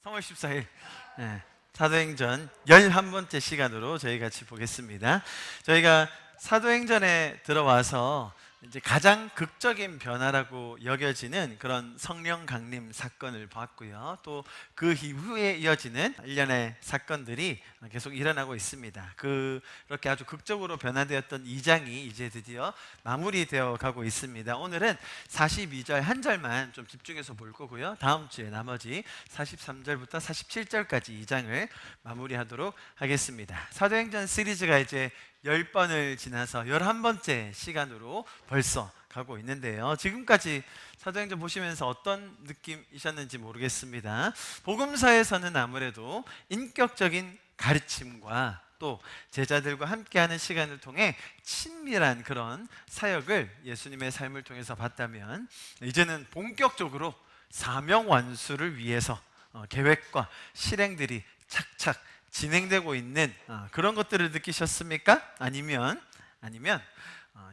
3월 14일 사도행전 11번째 시간으로 저희 같이 보겠습니다. 저희가 사도행전에 들어와서 이제 가장 극적인 변화라고 여겨지는 그런 성령 강림 사건을 봤고요. 또 그 이후에 이어지는 일련의 사건들이 계속 일어나고 있습니다. 그렇게 아주 극적으로 변화되었던 2장이 이제 드디어 마무리되어 가고 있습니다. 오늘은 42절 한 절만 좀 집중해서 볼 거고요. 다음 주에 나머지 43절부터 47절까지 2장을 마무리하도록 하겠습니다. 사도행전 시리즈가 이제 10번을 지나서 11번째 시간으로 벌써 가고 있는데요. 지금까지 사도행전 보시면서 어떤 느낌이셨는지 모르겠습니다. 복음서에서는 아무래도 인격적인 가르침과 또 제자들과 함께하는 시간을 통해 친밀한 그런 사역을 예수님의 삶을 통해서 봤다면, 이제는 본격적으로 사명 완수를 위해서 계획과 실행들이 착착 진행되고 있는 그런 것들을 느끼셨습니까? 아니면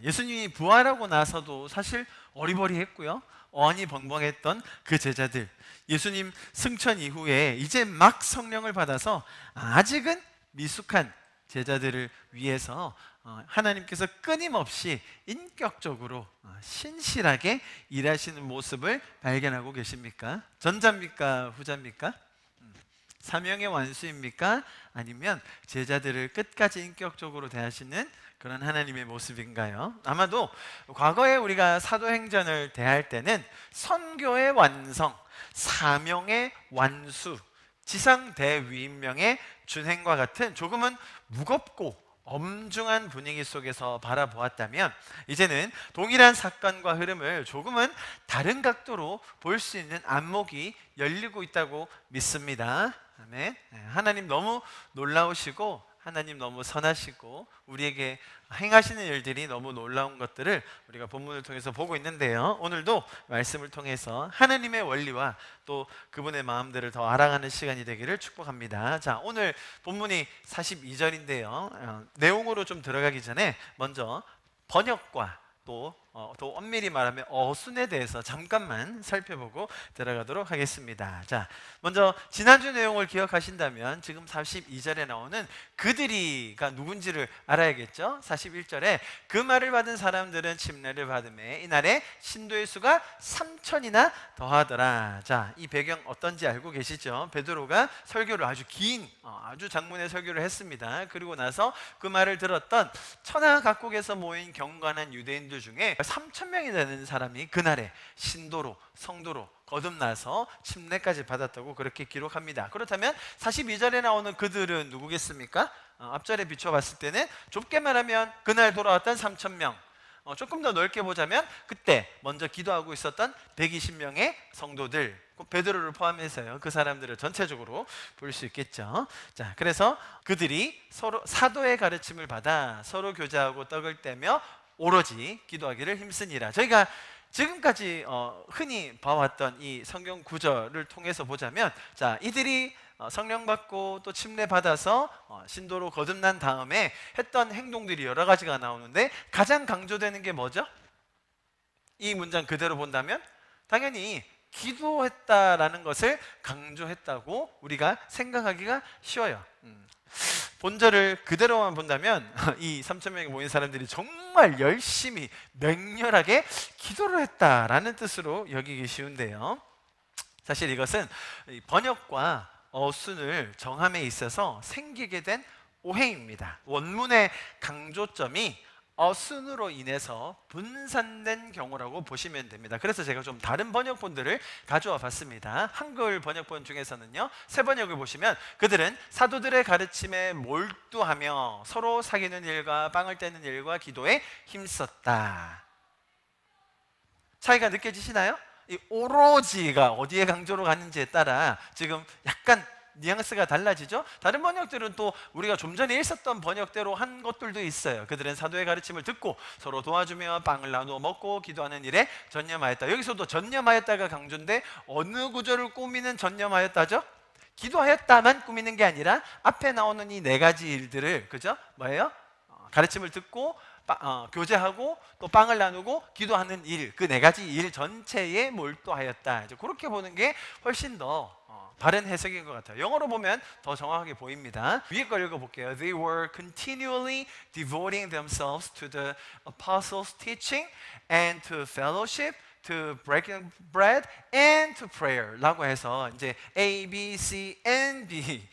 예수님이 부활하고 나서도 사실 어리버리했고요, 어안이 벙벙했던 그 제자들, 예수님 승천 이후에 이제 막 성령을 받아서 아직은 미숙한 제자들을 위해서 하나님께서 끊임없이 인격적으로 신실하게 일하시는 모습을 발견하고 계십니까? 전자입니까? 후자입니까? 사명의 완수입니까? 아니면 제자들을 끝까지 인격적으로 대하시는 그런 하나님의 모습인가요? 아마도 과거에 우리가 사도행전을 대할 때는 선교의 완성, 사명의 완수, 지상대위임명의 준행과 같은 조금은 무겁고 엄중한 분위기 속에서 바라보았다면, 이제는 동일한 사건과 흐름을 조금은 다른 각도로 볼 수 있는 안목이 열리고 있다고 믿습니다. 아멘. 하나님 너무 놀라우시고, 하나님 너무 선하시고, 우리에게 행하시는 일들이 너무 놀라운 것들을 우리가 본문을 통해서 보고 있는데요. 오늘도 말씀을 통해서 하나님의 원리와 또 그분의 마음들을 더 알아가는 시간이 되기를 축복합니다. 자, 오늘 본문이 42절인데요. 내용으로 좀 들어가기 전에 먼저 번역과 또 엄밀히 말하면 어순에 대해서 잠깐만 살펴보고 들어가도록 하겠습니다. 자, 먼저 지난주 내용을 기억하신다면 지금 42절에 나오는 그들이가 누군지를 알아야겠죠. 41절에 그 말을 받은 사람들은 침례를 받음에 이날에 신도의 수가 3천이나 더하더라. 자, 이 배경 어떤지 알고 계시죠? 베드로가 설교를 아주 긴 아주 장문의 설교를 했습니다. 그리고 나서 그 말을 들었던 천하 각국에서 모인 경건한 유대인들 중에 3천 명이 되는 사람이 그날에 신도로 성도로 거듭나서 침례까지 받았다고 그렇게 기록합니다. 그렇다면 42절에 나오는 그들은 누구겠습니까? 앞절에 비춰봤을 때는 좁게 말하면 그날 돌아왔던 3천 명, 조금 더 넓게 보자면 그때 먼저 기도하고 있었던 120명의 성도들, 베드로를 포함해서요, 그 사람들을 전체적으로 볼 수 있겠죠. 자, 그래서 그들이 서로 사도의 가르침을 받아 서로 교제하고 떡을 떼며 오로지 기도하기를 힘쓰니라. 저희가 지금까지 흔히 봐왔던 이 성경 구절을 통해서 보자면, 자, 이들이 성령 받고 또 침례 받아서 신도로 거듭난 다음에 했던 행동들이 여러 가지가 나오는데, 가장 강조되는 게 뭐죠? 이 문장 그대로 본다면 당연히 기도했다라는 것을 강조했다고 우리가 생각하기가 쉬워요. 본절을 그대로만 본다면 이 3천 명이 모인 사람들이 정말 열심히 맹렬하게 기도를 했다라는 뜻으로 여기기 쉬운데요, 사실 이것은 번역과 어순을 정함에 있어서 생기게 된 오해입니다. 원문의 강조점이 어순으로 인해서 분산된 경우라고 보시면 됩니다. 그래서 제가 좀 다른 번역본들을 가져와 봤습니다. 한글 번역본 중에서는요, 새 번역을 보시면 그들은 사도들의 가르침에 몰두하며 서로 사귀는 일과 빵을 떼는 일과 기도에 힘썼다. 차이가 느껴지시나요? 이 오로지가 어디에 강조로 가는지에 따라 지금 약간 뉘앙스가 달라지죠. 다른 번역들은 또 우리가 좀 전에 있었던 번역대로 한 것들도 있어요. 그들은 사도의 가르침을 듣고 서로 도와주며 빵을 나누어 먹고 기도하는 일에 전념하였다. 여기서도 전념하였다가 강조인데 어느 구절을 꾸미는 전념하였다죠? 기도하였다만 꾸미는 게 아니라 앞에 나오는 이 네 가지 일들을, 그죠? 뭐예요? 가르침을 듣고 교제하고 또 빵을 나누고 기도하는 일, 그 네 가지 일 전체에 몰두하였다. 이제 그렇게 보는 게 훨씬 더 바른 해석인 것 같아요. 영어로 보면 더 정확하게 보입니다. 위에 걸 읽어볼게요. They were continually devoting themselves to the apostles' teaching and to fellowship, to breaking bread and to prayer 라고 해서 이제 A, B, C, and B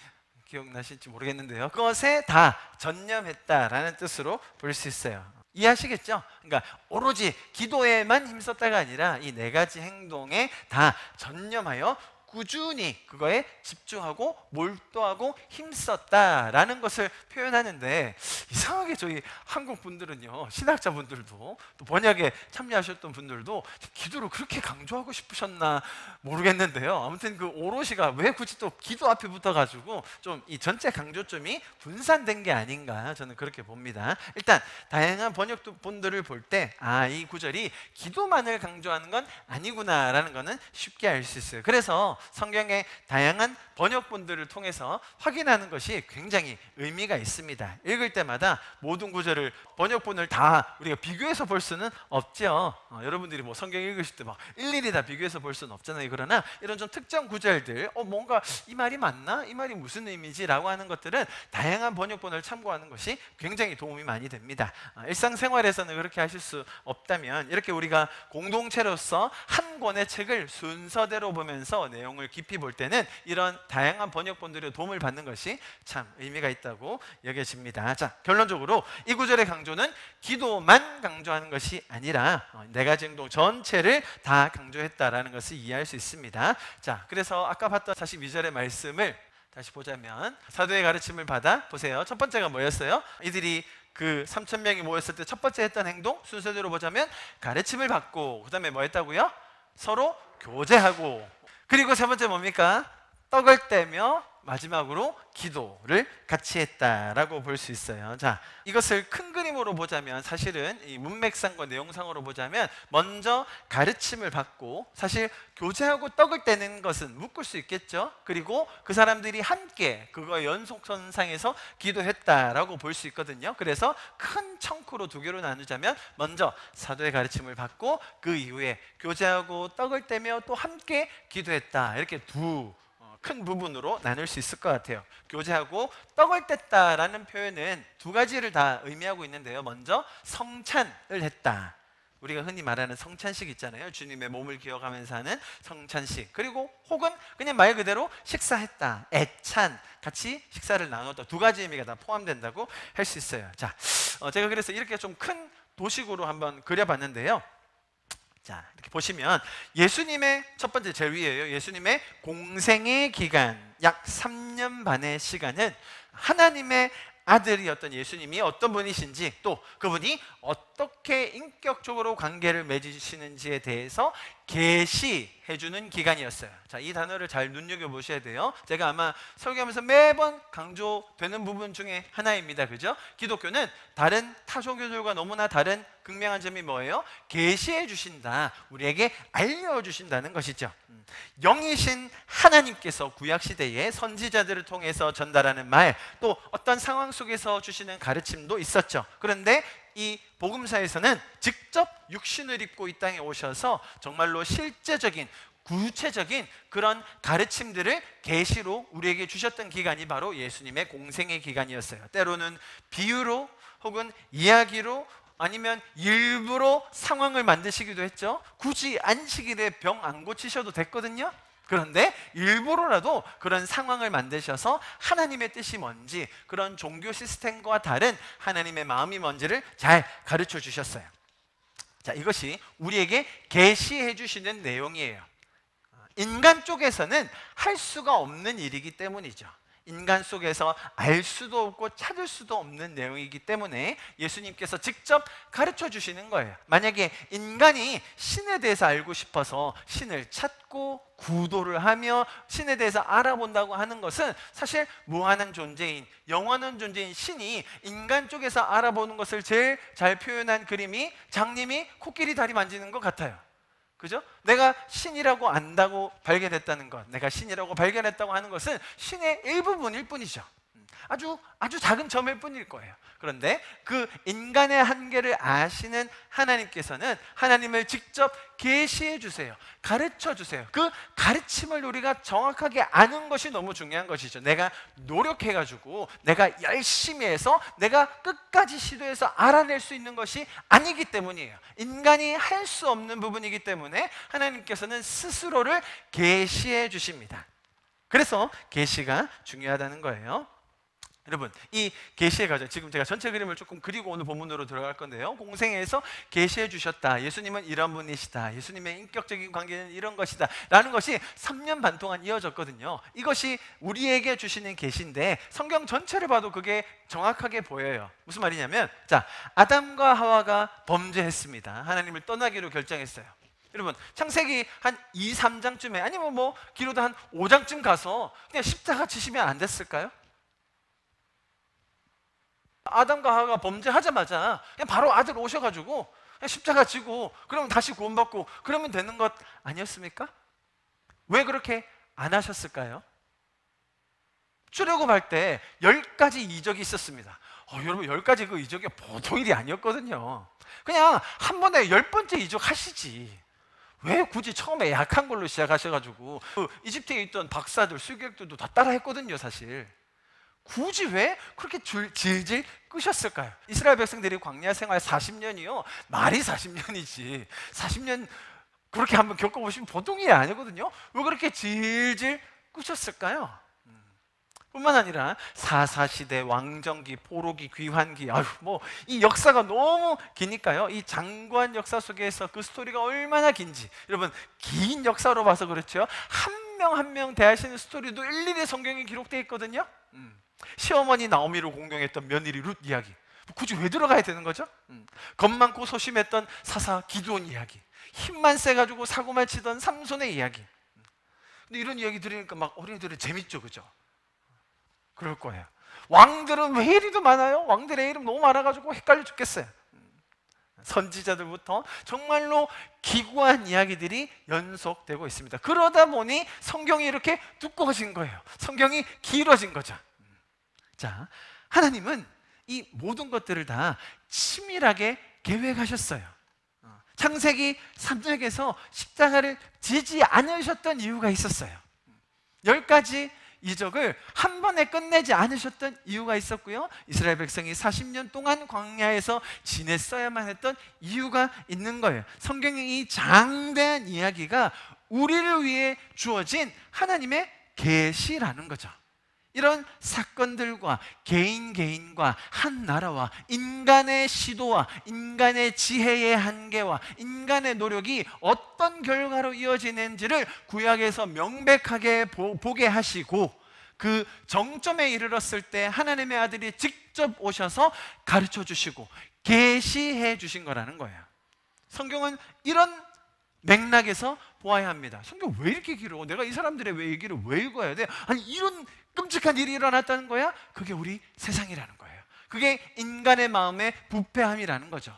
기억나실지 모르겠는데요. 그것에 다 전념했다라는 뜻으로 볼 수 있어요. 이해하시겠죠? 그러니까 오로지 기도에만 힘썼다가 아니라 이 네 가지 행동에 다 전념하여 꾸준히 그거에 집중하고 몰두하고 힘썼다라는 것을 표현하는데, 이상하게 저희 한국 분들은요, 신학자분들도 또 번역에 참여하셨던 분들도 기도를 그렇게 강조하고 싶으셨나 모르겠는데요. 아무튼 그 오롯이가 왜 굳이 또 기도 앞에 붙어가지고 좀 이 전체 강조점이 분산된 게 아닌가, 저는 그렇게 봅니다. 일단 다양한 번역본들을 볼 때 이 구절이 기도만을 강조하는 건 아니구나라는 거는 쉽게 알 수 있어요. 그래서 성경의 다양한 번역본들을 통해서 확인하는 것이 굉장히 의미가 있습니다. 읽을 때마다 모든 구절을 번역본을 다 우리가 비교해서 볼 수는 없죠. 여러분들이 뭐 성경 읽으실 때 막 일일이 다 비교해서 볼 수는 없잖아요. 그러나 이런 좀 특정 구절들, 뭔가 이 말이 맞나? 이 말이 무슨 의미지? 라고 하는 것들은 다양한 번역본을 참고하는 것이 굉장히 도움이 많이 됩니다. 일상생활에서는 그렇게 하실 수 없다면 이렇게 우리가 공동체로서 한 권의 책을 순서대로 보면서 내용을 깊이 볼 때는 이런 다양한 번역본들의 도움을 받는 것이 참 의미가 있다고 여겨집니다. 자, 결론적으로 이 구절의 강조는 기도만 강조하는 것이 아니라 네 가지 행동 전체를 다 강조했다라는 것을 이해할 수 있습니다. 자, 그래서 아까 봤던 42절의 말씀을 다시 보자면 사도의 가르침을 받아 보세요. 첫 번째가 뭐였어요? 이들이 그 3,000명이 모였을 때 첫 번째 했던 행동 순서대로 보자면 가르침을 받고, 그 다음에 뭐 했다고요? 서로 교제하고, 그리고 세 번째 뭡니까? 떡을 떼며 마지막으로 기도를 같이 했다라고 볼 수 있어요. 자, 이것을 큰 그림으로 보자면, 사실은 이 문맥상과 내용상으로 보자면 먼저 가르침을 받고, 사실 교제하고 떡을 떼는 것은 묶을 수 있겠죠. 그리고 그 사람들이 함께 그거의 연속선상에서 기도했다라고 볼 수 있거든요. 그래서 큰 청크로 두 개로 나누자면 먼저 사도의 가르침을 받고 그 이후에 교제하고 떡을 떼며 또 함께 기도했다, 이렇게 두 큰 부분으로 나눌 수 있을 것 같아요. 교제하고 떡을 뗐다라는 표현은 두 가지를 다 의미하고 있는데요. 먼저 성찬을 했다. 우리가 흔히 말하는 성찬식 있잖아요. 주님의 몸을 기억하면서 하는 성찬식. 그리고 혹은 그냥 말 그대로 식사했다, 애찬, 같이 식사를 나눴다. 두 가지 의미가 다 포함된다고 할 수 있어요. 자, 제가 그래서 이렇게 좀 큰 도식으로 한번 그려봤는데요. 자, 이렇게 보시면 예수님의 첫 번째 제일 위에요. 예수님의 공생의 기간, 약 3년 반의 시간은 하나님의 아들이었던 예수님이 어떤 분이신지, 또 그분이 어떻게 인격적으로 관계를 맺으시는지에 대해서 계시해주는 기간이었어요. 자, 이 단어를 잘 눈여겨보셔야 돼요. 제가 아마 설교하면서 매번 강조되는 부분 중에 하나입니다. 그죠? 기독교는 다른 타종교들과 너무나 다른 극명한 점이 뭐예요? 계시해 주신다, 우리에게 알려주신다는 것이죠. 영이신 하나님께서 구약시대에 선지자들을 통해서 전달하는 말, 또 어떤 상황 속에서 주시는 가르침도 있었죠. 그런데 이 복음사에서는 직접 육신을 입고 이 땅에 오셔서 정말로 실제적인 구체적인 그런 가르침들을 계시로 우리에게 주셨던 기간이 바로 예수님의 공생의 기간이었어요. 때로는 비유로 혹은 이야기로 아니면 일부러 상황을 만드시기도 했죠. 굳이 안식일에 병 안 고치셔도 됐거든요. 그런데 일부러라도 그런 상황을 만드셔서 하나님의 뜻이 뭔지, 그런 종교 시스템과 다른 하나님의 마음이 뭔지를 잘 가르쳐 주셨어요. 자, 이것이 우리에게 계시해 주시는 내용이에요. 인간 쪽에서는 할 수가 없는 일이기 때문이죠. 인간 속에서 알 수도 없고 찾을 수도 없는 내용이기 때문에 예수님께서 직접 가르쳐 주시는 거예요. 만약에 인간이 신에 대해서 알고 싶어서 신을 찾고 구도를 하며 신에 대해서 알아본다고 하는 것은 사실 무한한 존재인, 영원한 존재인 신이 인간 쪽에서 알아보는 것을 제일 잘 표현한 그림이 장님이 코끼리 다리 만지는 것 같아요. 그죠? 내가 신이라고 안다고 발견했다는 것, 내가 신이라고 발견했다고 하는 것은 신의 일부분일 뿐이죠. 아주 작은 점일 뿐일 거예요. 그런데 그 인간의 한계를 아시는 하나님께서는 하나님을 직접 계시해 주세요. 가르쳐 주세요. 그 가르침을 우리가 정확하게 아는 것이 너무 중요한 것이죠. 내가 노력해가지고 내가 열심히 해서 내가 끝까지 시도해서 알아낼 수 있는 것이 아니기 때문이에요. 인간이 할 수 없는 부분이기 때문에 하나님께서는 스스로를 계시해 주십니다. 그래서 계시가 중요하다는 거예요. 여러분, 이 계시의 과정, 지금 제가 전체 그림을 조금 그리고 오늘 본문으로 들어갈 건데요. 공생애에서 계시해 주셨다. 예수님은 이런 분이시다. 예수님의 인격적인 관계는 이런 것이다. 라는 것이 3년 반 동안 이어졌거든요. 이것이 우리에게 주시는 계시인데 성경 전체를 봐도 그게 정확하게 보여요. 무슨 말이냐면, 자, 아담과 하와가 범죄했습니다. 하나님을 떠나기로 결정했어요. 여러분, 창세기 한 2, 3장쯤에 아니면 뭐 길어도 한 5장쯤 가서 그냥 십자가 지시면 안 됐을까요? 아담과 하와가 범죄하자마자 그냥 바로 아들 오셔가지고 그냥 십자가 지고 그러면 다시 구원받고 그러면 되는 것 아니었습니까? 왜 그렇게 안 하셨을까요? 출애굽할 때 10가지 이적이 있었습니다. 여러분, 10가지 그 이적이 보통 일이 아니었거든요. 그냥 한 번에 10번째 이적 하시지. 왜 굳이 처음에 약한 걸로 시작하셔가지고 그 이집트에 있던 박사들, 수교객들도 다 따라 했거든요. 사실 굳이 왜 그렇게 질질 끄셨을까요? 이스라엘 백성들이 광야 생활 40년이요 말이 40년이지 40년 그렇게 한번 겪어보시면 보통 일이 아니거든요. 왜 그렇게 질질 끄셨을까요? 뿐만 아니라 사사시대, 왕정기, 포로기, 귀환기, 뭐 이 역사가 너무 기니까요. 이 장구한 역사 속에서 그 스토리가 얼마나 긴지, 여러분, 긴 역사로 봐서 그렇죠. 한 명 한 명 대하시는 스토리도 일일이 성경에 기록되어 있거든요. 시어머니 나오미를 공경했던 며느리 룻 이야기, 굳이 왜 들어가야 되는 거죠? 겁 많고 소심했던 사사 기드온 이야기, 힘만 세가지고 사고만 치던 삼손의 이야기. 근데 이런 이야기 들으니까 막 어린이들은 재밌죠, 그죠? 그럴 거예요. 왕들은 왜 이리도 많아요? 왕들의 이름 너무 많아가지고 헷갈려 죽겠어요. 선지자들부터 정말로 기구한 이야기들이 연속되고 있습니다. 그러다 보니 성경이 이렇게 두꺼워진 거예요. 성경이 길어진 거죠. 자, 하나님은 이 모든 것들을 다 치밀하게 계획하셨어요. 창세기 3장에서 십자가를 지지 않으셨던 이유가 있었어요. 10가지 이적을 한 번에 끝내지 않으셨던 이유가 있었고요. 이스라엘 백성이 40년 동안 광야에서 지냈어야만 했던 이유가 있는 거예요. 성경의 이 장대한 이야기가 우리를 위해 주어진 하나님의 계시라는 거죠. 이런 사건들과 개인과 한 나라와 인간의 시도와 인간의 지혜의 한계와 인간의 노력이 어떤 결과로 이어지는지를 구약에서 명백하게 보게 하시고, 그 정점에 이르렀을 때 하나님의 아들이 직접 오셔서 가르쳐 주시고 계시해 주신 거라는 거예요. 성경은 이런 맥락에서 보아야 합니다. 성경 왜 이렇게 길어? 내가 이 사람들의 왜 얘기를 왜 읽어야 돼? 아니, 이런 끔찍한 일이 일어났다는 거야? 그게 우리 세상이라는 거예요. 그게 인간의 마음의 부패함이라는 거죠.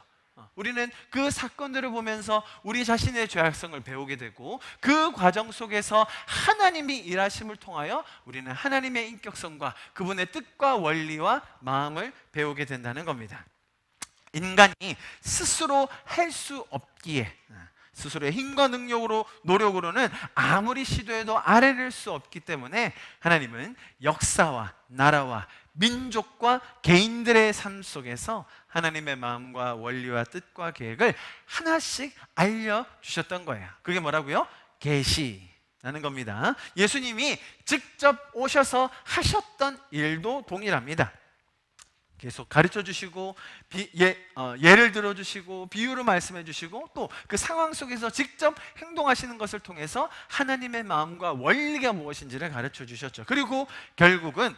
우리는 그 사건들을 보면서 우리 자신의 죄악성을 배우게 되고, 그 과정 속에서 하나님이 일하심을 통하여 우리는 하나님의 인격성과 그분의 뜻과 원리와 마음을 배우게 된다는 겁니다. 인간이 스스로 할 수 없기에, 스스로의 힘과 능력으로, 노력으로는 아무리 시도해도 알아낼 수 없기 때문에 하나님은 역사와 나라와 민족과 개인들의 삶 속에서 하나님의 마음과 원리와 뜻과 계획을 하나씩 알려주셨던 거예요. 그게 뭐라고요? 계시라는 겁니다. 예수님이 직접 오셔서 하셨던 일도 동일합니다. 계속 가르쳐 주시고 예를 들어 주시고 비유로 말씀해 주시고, 또 그 상황 속에서 직접 행동하시는 것을 통해서 하나님의 마음과 원리가 무엇인지를 가르쳐 주셨죠. 그리고 결국은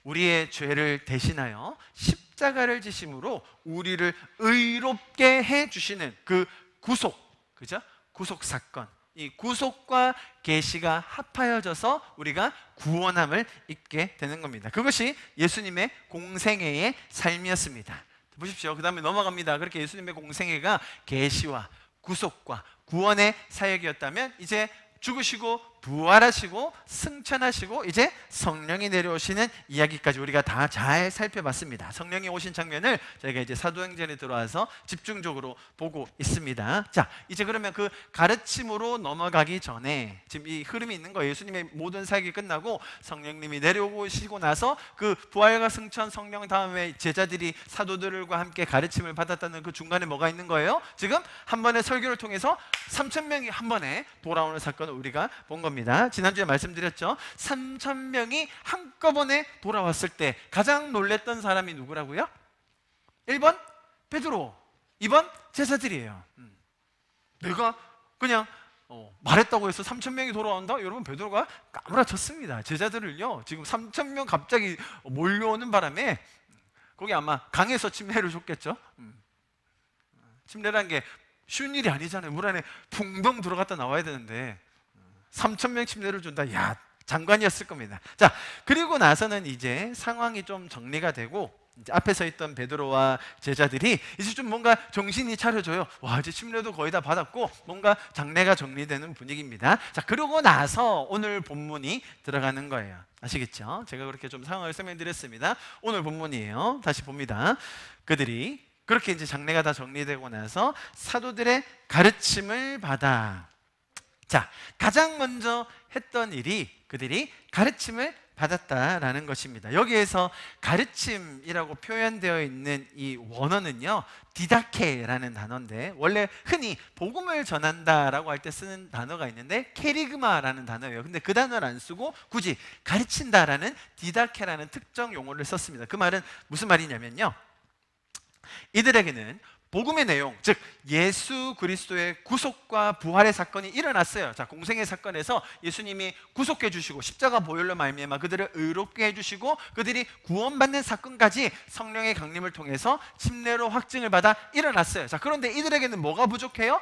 우리의 죄를 대신하여 십자가를 지심으로 우리를 의롭게 해 주시는 그 구속, 그죠? 구속 사건, 이 구속과 계시가 합하여져서 우리가 구원함을 입게 되는 겁니다. 그것이 예수님의 공생애의 삶이었습니다. 보십시오. 그 다음에 넘어갑니다. 그렇게 예수님의 공생애가 계시와 구속과 구원의 사역이었다면, 이제 죽으시고 부활하시고 승천하시고 이제 성령이 내려오시는 이야기까지 우리가 다 잘 살펴봤습니다. 성령이 오신 장면을 저희가 이제 사도행전에 들어와서 집중적으로 보고 있습니다. 자, 이제 그러면 그 가르침으로 넘어가기 전에 지금 이 흐름이 있는 거예요. 예수님의 모든 사역이 끝나고 성령님이 내려오시고 나서 그 부활과 승천 성령 다음에 제자들이 사도들과 함께 가르침을 받았다는 그 중간에 뭐가 있는 거예요? 지금 한 번의 설교를 통해서 3,000명이 한 번에 돌아오는 사건을 우리가 본 겁니다. 지난주에 말씀드렸죠. 3,000명이 한꺼번에 돌아왔을 때 가장 놀랬던 사람이 누구라고요? 1번 베드로, 2번 제자들이에요. 내가 그냥 말했다고 해서 3,000명이 돌아온다? 여러분, 베드로가 까무라쳤습니다. 제자들을요, 지금 3,000명 갑자기 몰려오는 바람에 거기 아마 강에서 침례를 줬겠죠. 침례란 게 쉬운 일이 아니잖아요. 물 안에 붕덩 들어갔다 나와야 되는데 3,000명 침례를 준다. 야, 장관이었을 겁니다. 자, 그리고 나서는 이제 상황이 좀 정리가 되고 이제 앞에 서 있던 베드로와 제자들이 이제 좀 뭔가 정신이 차려져요. 와, 이제 침례도 거의 다 받았고 뭔가 장례가 정리되는 분위기입니다. 자, 그러고 나서 오늘 본문이 들어가는 거예요. 아시겠죠? 제가 그렇게 좀 상황을 설명드렸습니다. 오늘 본문이에요. 다시 봅니다. 그들이 그렇게 이제 장례가 다 정리되고 나서 사도들의 가르침을 받아. 자, 가장 먼저 했던 일이 그들이 가르침을 받았다라는 것입니다. 여기에서 가르침이라고 표현되어 있는 이 원어는요, 디다케라는 단어인데 원래 흔히 복음을 전한다라고 할 때 쓰는 단어가 있는데 케리그마라는 단어예요. 근데 그 단어를 안 쓰고 굳이 가르친다라는 디다케라는 특정 용어를 썼습니다. 그 말은 무슨 말이냐면요, 이들에게는 복음의 내용, 즉 예수 그리스도의 구속과 부활의 사건이 일어났어요. 자, 공생의 사건에서 예수님이 구속해 주시고 십자가 보혈로 말미암아 그들을 의롭게 해주시고 그들이 구원받는 사건까지 성령의 강림을 통해서 침례로 확증을 받아 일어났어요. 자, 그런데 이들에게는 뭐가 부족해요?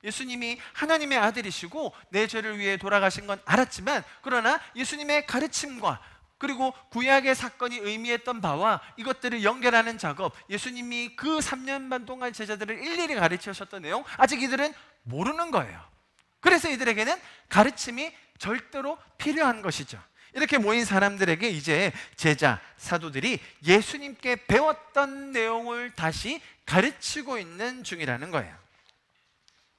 예수님이 하나님의 아들이시고 내 죄를 위해 돌아가신 건 알았지만, 그러나 예수님의 가르침과 그리고 구약의 사건이 의미했던 바와 이것들을 연결하는 작업, 예수님이 그 3년 반 동안 제자들을 일일이 가르치셨던 내용, 아직 이들은 모르는 거예요. 그래서 이들에게는 가르침이 절대로 필요한 것이죠. 이렇게 모인 사람들에게 이제 제자, 사도들이 예수님께 배웠던 내용을 다시 가르치고 있는 중이라는 거예요.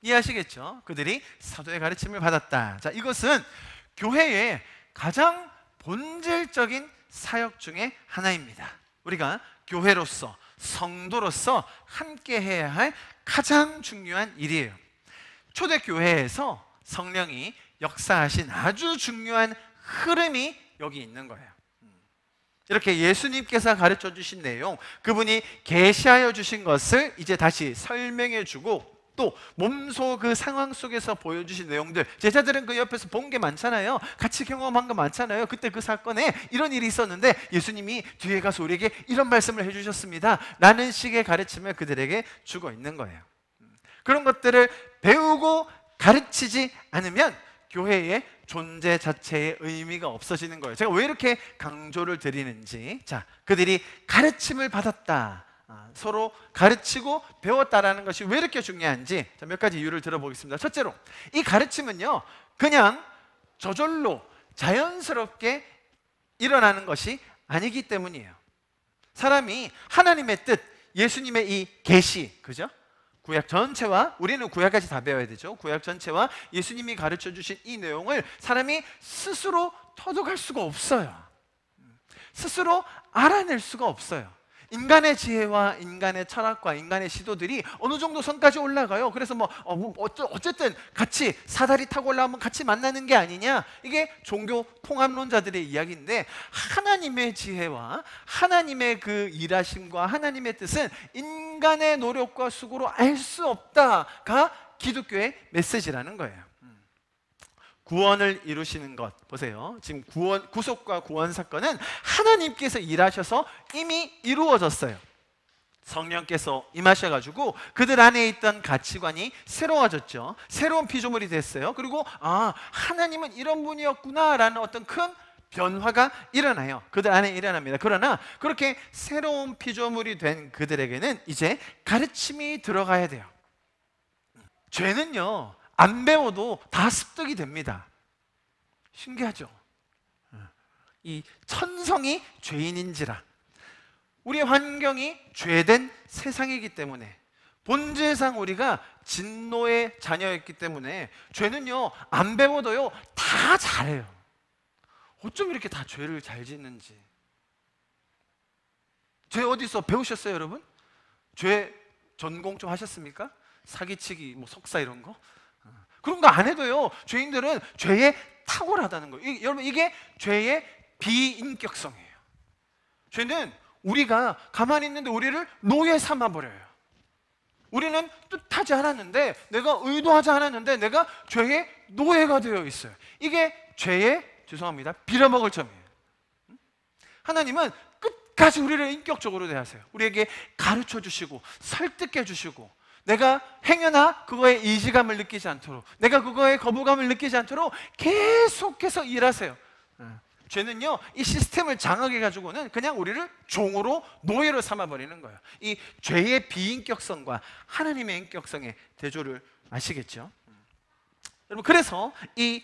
이해하시겠죠? 그들이 사도의 가르침을 받았다. 자, 이것은 교회의 가장 본질적인 사역 중에 하나입니다. 우리가 교회로서, 성도로서 함께 해야 할 가장 중요한 일이에요. 초대교회에서 성령이 역사하신 아주 중요한 흐름이 여기 있는 거예요. 이렇게 예수님께서 가르쳐 주신 내용, 그분이 계시하여 주신 것을 이제 다시 설명해 주고 또 몸소 그 상황 속에서 보여주신 내용들, 제자들은 그 옆에서 본 게 많잖아요. 같이 경험한 거 많잖아요. 그때 그 사건에 이런 일이 있었는데 예수님이 뒤에 가서 우리에게 이런 말씀을 해주셨습니다 라는 식의 가르침을 그들에게 주고 있는 거예요. 그런 것들을 배우고 가르치지 않으면 교회의 존재 자체의 의미가 없어지는 거예요. 제가 왜 이렇게 강조를 드리는지, 자, 그들이 가르침을 받았다, 서로 가르치고 배웠다라는 것이 왜 이렇게 중요한지 몇 가지 이유를 들어보겠습니다. 첫째로, 이 가르침은요 그냥 저절로 자연스럽게 일어나는 것이 아니기 때문이에요. 사람이 하나님의 뜻, 예수님의 이 계시, 그죠? 구약 전체와, 우리는 구약까지 다 배워야 되죠. 구약 전체와 예수님이 가르쳐 주신 이 내용을 사람이 스스로 터득할 수가 없어요. 스스로 알아낼 수가 없어요. 인간의 지혜와 인간의 철학과 인간의 시도들이 어느 정도 선까지 올라가요. 그래서 어쨌든 같이 사다리 타고 올라가면 같이 만나는 게 아니냐, 이게 종교 통합론자들의 이야기인데, 하나님의 지혜와 하나님의 그 일하심과 하나님의 뜻은 인간의 노력과 수고로 알 수 없다가 기독교의 메시지라는 거예요. 구원을 이루시는 것 보세요. 지금 구속과 구원 사건은 하나님께서 일하셔서 이미 이루어졌어요. 성령께서 임하셔가지고 그들 안에 있던 가치관이 새로워졌죠. 새로운 피조물이 됐어요. 그리고 하나님은 이런 분이었구나 라는 어떤 큰 변화가 일어나요. 그들 안에 일어납니다. 그러나 그렇게 새로운 피조물이 된 그들에게는 이제 가르침이 들어가야 돼요. 죄는요 안 배워도 다 습득이 됩니다. 신기하죠? 이 천성이 죄인인지라, 우리 환경이 죄된 세상이기 때문에, 본질상 우리가 진노의 자녀였기 때문에 죄는요 안 배워도요 다 잘해요. 어쩜 이렇게 다 죄를 잘 짓는지. 죄 어디서 배우셨어요, 여러분? 죄 전공 좀 하셨습니까? 사기치기, 뭐 속사 이런 거? 그런 거 안 해도요 죄인들은 죄에 탁월하다는 거예요. 여러분, 이게 죄의 비인격성이에요. 죄는 우리가 가만히 있는데 우리를 노예 삼아버려요. 우리는 뜻하지 않았는데, 내가 의도하지 않았는데 내가 죄의 노예가 되어 있어요. 이게 죄의, 죄송합니다, 빌어먹을 점이에요. 하나님은 끝까지 우리를 인격적으로 대하세요. 우리에게 가르쳐 주시고 설득해 주시고, 내가 행여나 그거에 이지감을 느끼지 않도록, 내가 그거에 거부감을 느끼지 않도록 계속해서 일하세요. 죄는요 이 시스템을 장악해 가지고는 그냥 우리를 종으로, 노예로 삼아버리는 거예요. 이 죄의 비인격성과 하나님의 인격성의 대조를 아시겠죠? 여러분, 그래서 이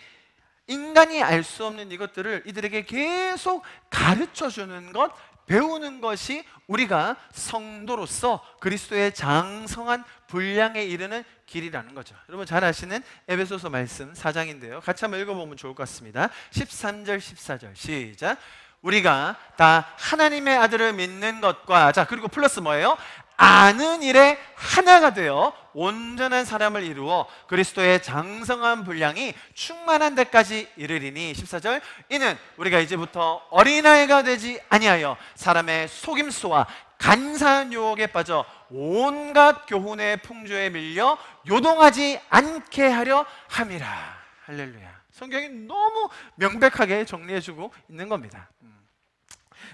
인간이 알 수 없는 이것들을 이들에게 계속 가르쳐주는 것, 배우는 것이 우리가 성도로서 그리스도의 장성한 분량에 이르는 길이라는 거죠. 여러분 잘 아시는 에베소서 말씀 4장인데요. 같이 한번 읽어보면 좋을 것 같습니다. 13절 14절 시작. 우리가 다 하나님의 아들을 믿는 것과, 자 그리고 플러스 뭐예요? 아는 일에 하나가 되어 온전한 사람을 이루어 그리스도의 장성한 분량이 충만한 데까지 이르리니. 14절. 이는 우리가 이제부터 어린아이가 되지 아니하여 사람의 속임수와 간사한 유혹에 빠져 온갖 교훈의 풍조에 밀려 요동하지 않게 하려 함이라. 할렐루야. 성경이 너무 명백하게 정리해주고 있는 겁니다.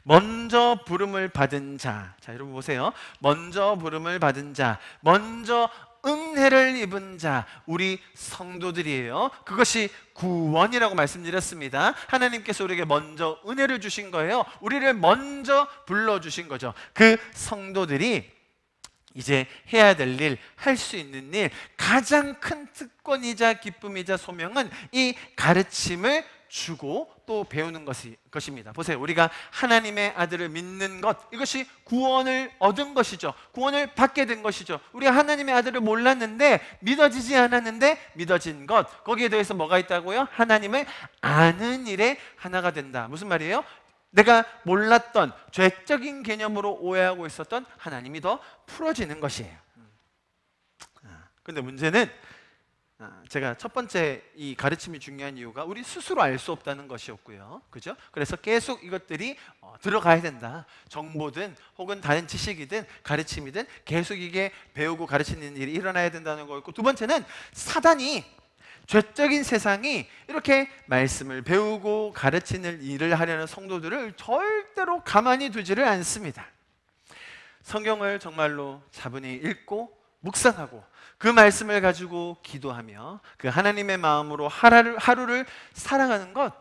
먼저 부름을 받은 자, 자 여러분 보세요. 먼저 부름을 받은 자, 먼저 은혜를 입은 자, 우리 성도들이에요. 그것이 구원이라고 말씀드렸습니다. 하나님께서 우리에게 먼저 은혜를 주신 거예요. 우리를 먼저 불러주신 거죠. 그 성도들이 이제 해야 될 일, 할 수 있는 일, 가장 큰 특권이자 기쁨이자 소명은 이 가르침을 주고 또 배우는 것입니다. 보세요. 우리가 하나님의 아들을 믿는 것, 이것이 구원을 얻은 것이죠. 구원을 받게 된 것이죠. 우리가 하나님의 아들을 몰랐는데, 믿어지지 않았는데 믿어진 것, 거기에 대해서 뭐가 있다고요? 하나님을 아는 일에 하나가 된다. 무슨 말이에요? 내가 몰랐던 죄적인 개념으로 오해하고 있었던 하나님이 더 풀어지는 것이에요. 근데 문제는, 제가 첫 번째 이 가르침이 중요한 이유가 우리 스스로 알 수 없다는 것이었고요. 그죠? 그래서 계속 이것들이 들어가야 된다. 정보든 혹은 다른 지식이든 가르침이든 계속 이게 배우고 가르치는 일이 일어나야 된다는 거였고, 두 번째는 사단이, 죄적인 세상이 이렇게 말씀을 배우고 가르치는 일을 하려는 성도들을 절대로 가만히 두지를 않습니다. 성경을 정말로 차분히 읽고 묵상하고 그 말씀을 가지고 기도하며 그 하나님의 마음으로 하루를 살아가는 것,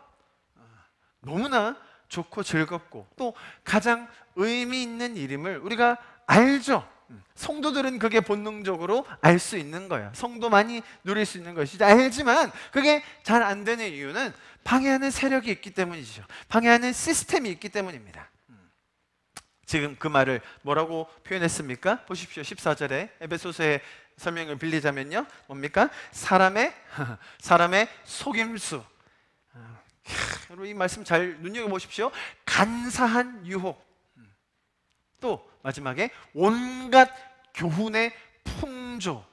너무나 좋고 즐겁고 또 가장 의미 있는 일임을 우리가 알죠. 성도들은 그게 본능적으로 알 수 있는 거예요. 성도만이 누릴 수 있는 것이죠. 알지만 그게 잘 안 되는 이유는 방해하는 세력이 있기 때문이죠. 방해하는 시스템이 있기 때문입니다. 지금 그 말을 뭐라고 표현했습니까? 보십시오. 14절에 에베소서의 설명을 빌리자면요, 뭡니까? 사람의 속임수. 여러분 이 말씀 잘 눈여겨보십시오. 간사한 유혹. 또 마지막에 온갖 교훈의 풍조.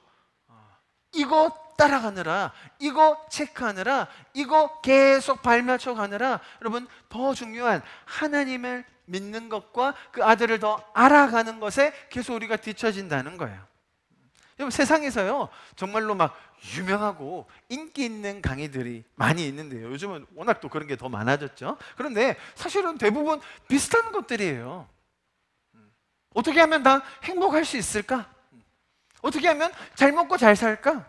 이거 따라가느라, 이거 체크하느라, 이거 계속 발맞춰 가느라, 여러분 더 중요한 하나님을 믿는 것과 그 아들을 더 알아가는 것에 계속 우리가 뒤처진다는 거예요. 여러분 세상에서요 정말로 막 유명하고 인기 있는 강의들이 많이 있는데요, 요즘은 워낙 또 그런 게 더 많아졌죠. 그런데 사실은 대부분 비슷한 것들이에요. 어떻게 하면 다 행복할 수 있을까? 어떻게 하면 잘 먹고 잘 살까?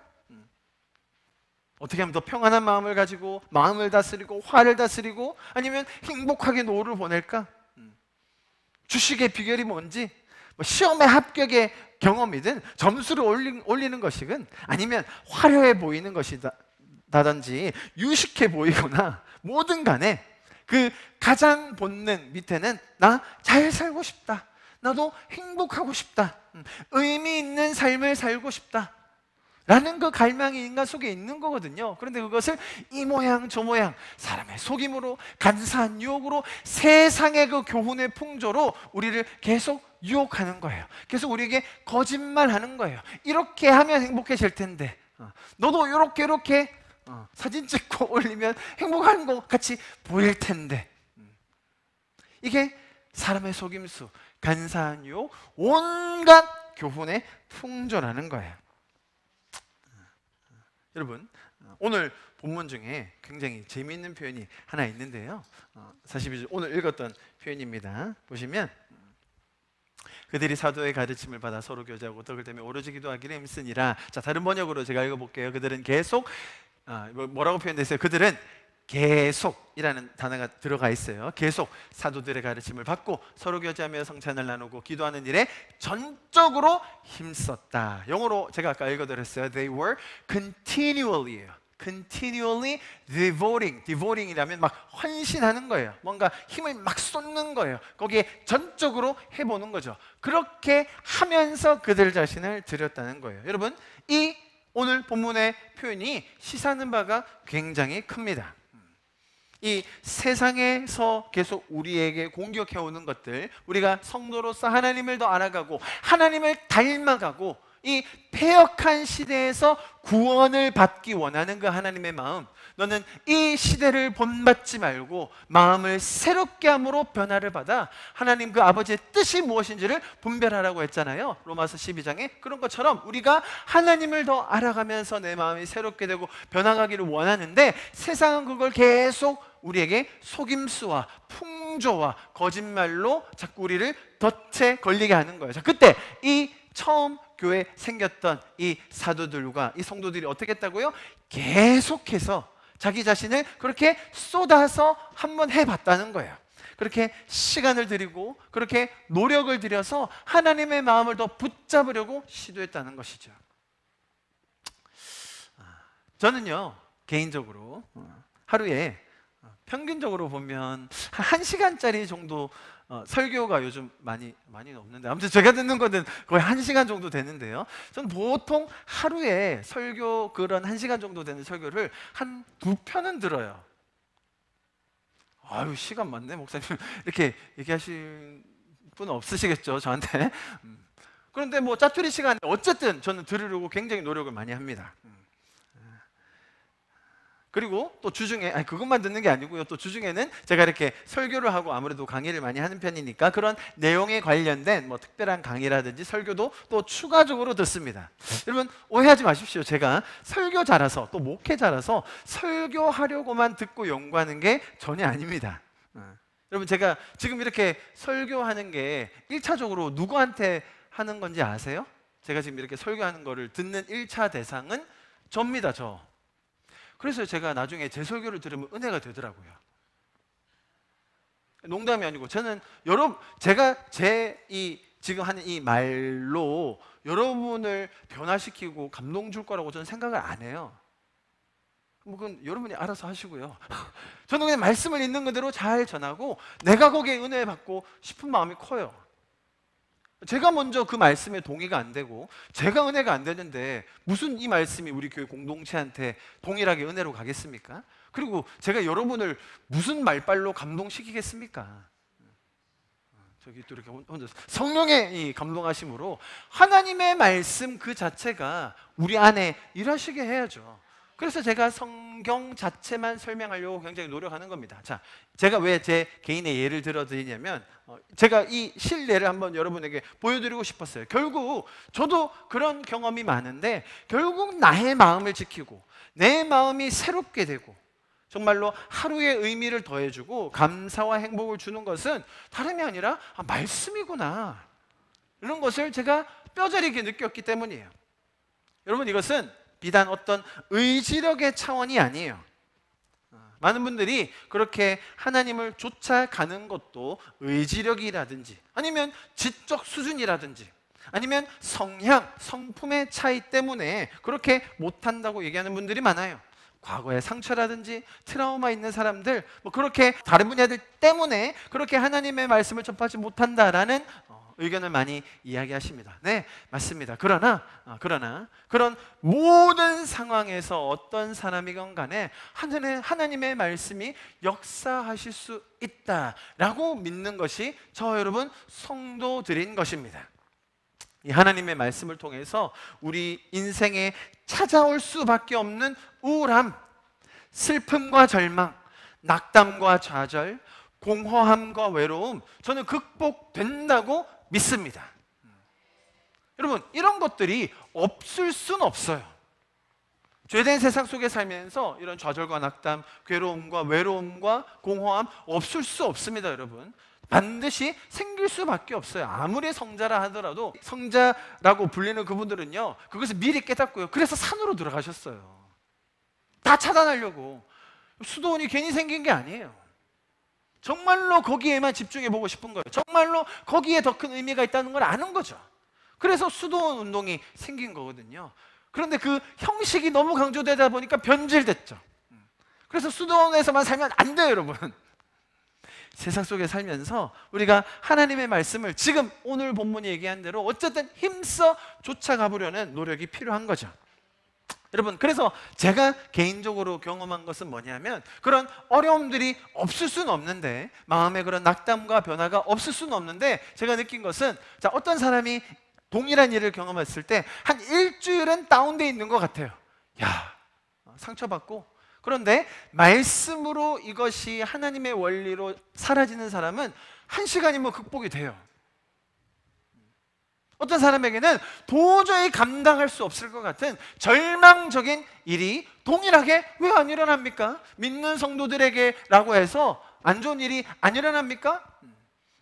어떻게 하면 더 평안한 마음을 가지고 마음을 다스리고 화를 다스리고 아니면 행복하게 노후를 보낼까? 주식의 비결이 뭔지, 뭐 시험의 합격의 경험이든 점수를 올리는 것이든 아니면 화려해 보이는 것이든 나든지 유식해 보이거나 뭐든 간에 그 가장 본능 밑에는 나 잘 살고 싶다, 나도 행복하고 싶다, 의미 있는 삶을 살고 싶다 라는 그 갈망이 인간 속에 있는 거거든요. 그런데 그것을 이 모양 저 모양 사람의 속임으로, 간사한 유혹으로, 세상의 그 교훈의 풍조로 우리를 계속 유혹하는 거예요. 계속 우리에게 거짓말하는 거예요. 이렇게 하면 행복해질 텐데, 너도 이렇게 사진 찍고 올리면 행복한 것 같이 보일 텐데, 이게 사람의 속임수, 간사한 유혹, 온갖 교훈의 풍조라는 거예요. 여러분, 오늘 본문 중에 굉장히 재미있는 표현이 하나 있는데요, 42절 오늘 읽었던 표현입니다. 보시면 그들이 사도의 가르침을 받아 서로 교제하고 떡을 떼며 오로지 기도하기를 힘쓰니라. 자, 다른 번역으로 제가 읽어볼게요. 그들은 계속 뭐라고 표현됐어요? 그들은 계속이라는 단어가 들어가 있어요. 계속 사도들의 가르침을 받고 서로 교제하며 성찬을 나누고 기도하는 일에 전적으로 힘썼다. 영어로 제가 아까 읽어드렸어요. They were continually devoting. devoting이라면 막 헌신하는 거예요. 뭔가 힘을 막 쏟는 거예요. 거기에 전적으로 해보는 거죠. 그렇게 하면서 그들 자신을 드렸다는 거예요. 여러분, 이 오늘 본문의 표현이 시사하는 바가 굉장히 큽니다. 이 세상에서 계속 우리에게 공격해오는 것들, 우리가 성도로서 하나님을 더 알아가고 하나님을 닮아가고 이 패역한 시대에서 구원을 받기 원하는 그 하나님의 마음, 너는 이 시대를 본받지 말고 마음을 새롭게 함으로 변화를 받아 하나님 그 아버지의 뜻이 무엇인지를 분별하라고 했잖아요. 로마서 12장에 그런 것처럼 우리가 하나님을 더 알아가면서 내 마음이 새롭게 되고 변화가기를 원하는데, 세상은 그걸 계속 우리에게 속임수와 풍조와 거짓말로 자꾸 우리를 덫에 걸리게 하는 거예요. 자, 그때 이 처음 교회 생겼던 이 사도들과 이 성도들이 어떻게 했다고요? 계속해서 자기 자신을 그렇게 쏟아서 한번 해봤다는 거예요. 그렇게 시간을 들이고 그렇게 노력을 들여서 하나님의 마음을 더 붙잡으려고 시도했다는 것이죠. 저는요, 개인적으로 하루에 평균적으로 보면 한 1시간짜리 정도 설교가 요즘 많이 없는데, 아무튼 제가 듣는 거는 거의 1시간 정도 되는데요, 저는 보통 하루에 설교, 그런 1시간 정도 되는 설교를 한 2편은 들어요. 아유, 시간 많네 목사님 이렇게 얘기하실 분은 없으시겠죠, 저한테. 그런데 뭐 짜투리 시간에 어쨌든 저는 들으려고 굉장히 노력을 많이 합니다. 그리고 또 주중에, 그것만 듣는 게 아니고요, 또 주중에는 제가 이렇게 설교를 하고 아무래도 강의를 많이 하는 편이니까 그런 내용에 관련된 뭐 특별한 강의라든지 설교도 또 추가적으로 듣습니다. 여러분, 오해하지 마십시오. 제가 설교 잘해서 또 목회 잘해서 설교하려고만 듣고 연구하는 게 전혀 아닙니다. 여러분, 제가 지금 이렇게 설교하는 게 1차적으로 누구한테 하는 건지 아세요? 제가 지금 이렇게 설교하는 거를 듣는 1차 대상은 접니다, 저. 그래서 제가 나중에 제 설교를 들으면 은혜가 되더라고요. 농담이 아니고, 저는 제가 지금 하는 이 말로 여러분을 변화시키고 감동 줄 거라고 저는 생각을 안 해요. 뭐 그건 여러분이 알아서 하시고요. 저는 그냥 말씀을 있는 그대로 잘 전하고 내가 거기에 은혜 받고 싶은 마음이 커요. 제가 먼저 그 말씀에 동의가 안 되고 제가 은혜가 안 되는데 무슨 이 말씀이 우리 교회 공동체한테 동일하게 은혜로 가겠습니까? 그리고 제가 여러분을 무슨 말빨로 감동시키겠습니까? 저기 또 이렇게 혼자 성령의 이 감동하심으로 하나님의 말씀 그 자체가 우리 안에 일하시게 해야죠. 그래서 제가 성경 자체만 설명하려고 굉장히 노력하는 겁니다. 자, 제가 왜 제 개인의 예를 들어드리냐면, 제가 이 실례를 한번 여러분에게 보여드리고 싶었어요. 결국 저도 그런 경험이 많은데, 결국 나의 마음을 지키고 내 마음이 새롭게 되고 정말로 하루의 의미를 더해주고 감사와 행복을 주는 것은 다름이 아니라 말씀이구나, 이런 것을 제가 뼈저리게 느꼈기 때문이에요. 여러분, 이것은 비단 어떤 의지력의 차원이 아니에요. 많은 분들이 그렇게 하나님을 쫓아가는 것도 의지력이라든지 아니면 지적 수준이라든지 아니면 성향, 성품의 차이 때문에 그렇게 못한다고 얘기하는 분들이 많아요. 과거의 상처라든지 트라우마 있는 사람들, 뭐 그렇게 다른 분야들 때문에 그렇게 하나님의 말씀을 접하지 못한다라는 의견을 많이 이야기하십니다. 네, 맞습니다. 그러나 그런 모든 상황에서 어떤 사람이건 간에 하나님의 말씀이 역사하실 수 있다라고 믿는 것이 저 여러분 성도들인 것입니다. 이 하나님의 말씀을 통해서 우리 인생에 찾아올 수밖에 없는 우울함, 슬픔과 절망, 낙담과 좌절, 공허함과 외로움, 저는 극복된다고 믿습니다. 여러분, 이런 것들이 없을 순 없어요. 죄된 세상 속에 살면서 이런 좌절과 낙담, 괴로움과 외로움과 공허함 없을 수 없습니다, 여러분. 반드시 생길 수밖에 없어요. 아무리 성자라 하더라도 성자라고 불리는 그분들은요, 그것을 미리 깨닫고요, 그래서 산으로 들어가셨어요. 다 차단하려고. 수도원이 괜히 생긴 게 아니에요. 정말로 거기에만 집중해 보고 싶은 거예요. 정말로 거기에 더 큰 의미가 있다는 걸 아는 거죠. 그래서 수도원 운동이 생긴 거거든요. 그런데 그 형식이 너무 강조되다 보니까 변질됐죠. 그래서 수도원에서만 살면 안 돼요, 여러분. 세상 속에 살면서 우리가 하나님의 말씀을 지금 오늘 본문이 얘기한 대로 어쨌든 힘써 쫓아가 보려는 노력이 필요한 거죠. 여러분, 그래서 제가 개인적으로 경험한 것은 뭐냐면, 그런 어려움들이 없을 수는 없는데, 마음의 그런 낙담과 변화가 없을 수는 없는데, 제가 느낀 것은, 자, 어떤 사람이 동일한 일을 경험했을 때 한 일주일은 다운돼 있는 것 같아요. 야, 상처받고. 그런데 말씀으로 이것이 하나님의 원리로 사라지는 사람은 1시간이면 극복이 돼요. 어떤 사람에게는 도저히 감당할 수 없을 것 같은 절망적인 일이 동일하게 왜 안 일어납니까? 믿는 성도들에게라고 해서 안 좋은 일이 안 일어납니까?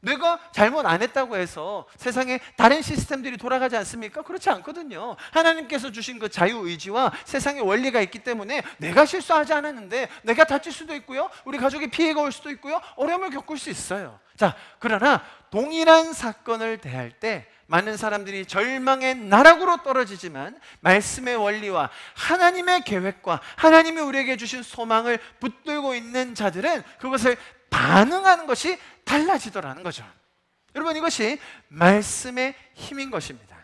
내가 잘못 안 했다고 해서 세상에 다른 시스템들이 돌아가지 않습니까? 그렇지 않거든요. 하나님께서 주신 그 자유의지와 세상의 원리가 있기 때문에 내가 실수하지 않았는데 내가 다칠 수도 있고요, 우리 가족이 피해가 올 수도 있고요, 어려움을 겪을 수 있어요. 자, 그러나 동일한 사건을 대할 때 많은 사람들이 절망의 나락으로 떨어지지만 말씀의 원리와 하나님의 계획과 하나님이 우리에게 주신 소망을 붙들고 있는 자들은 그것을 반응하는 것이 달라지더라는 거죠. 여러분, 이것이 말씀의 힘인 것입니다.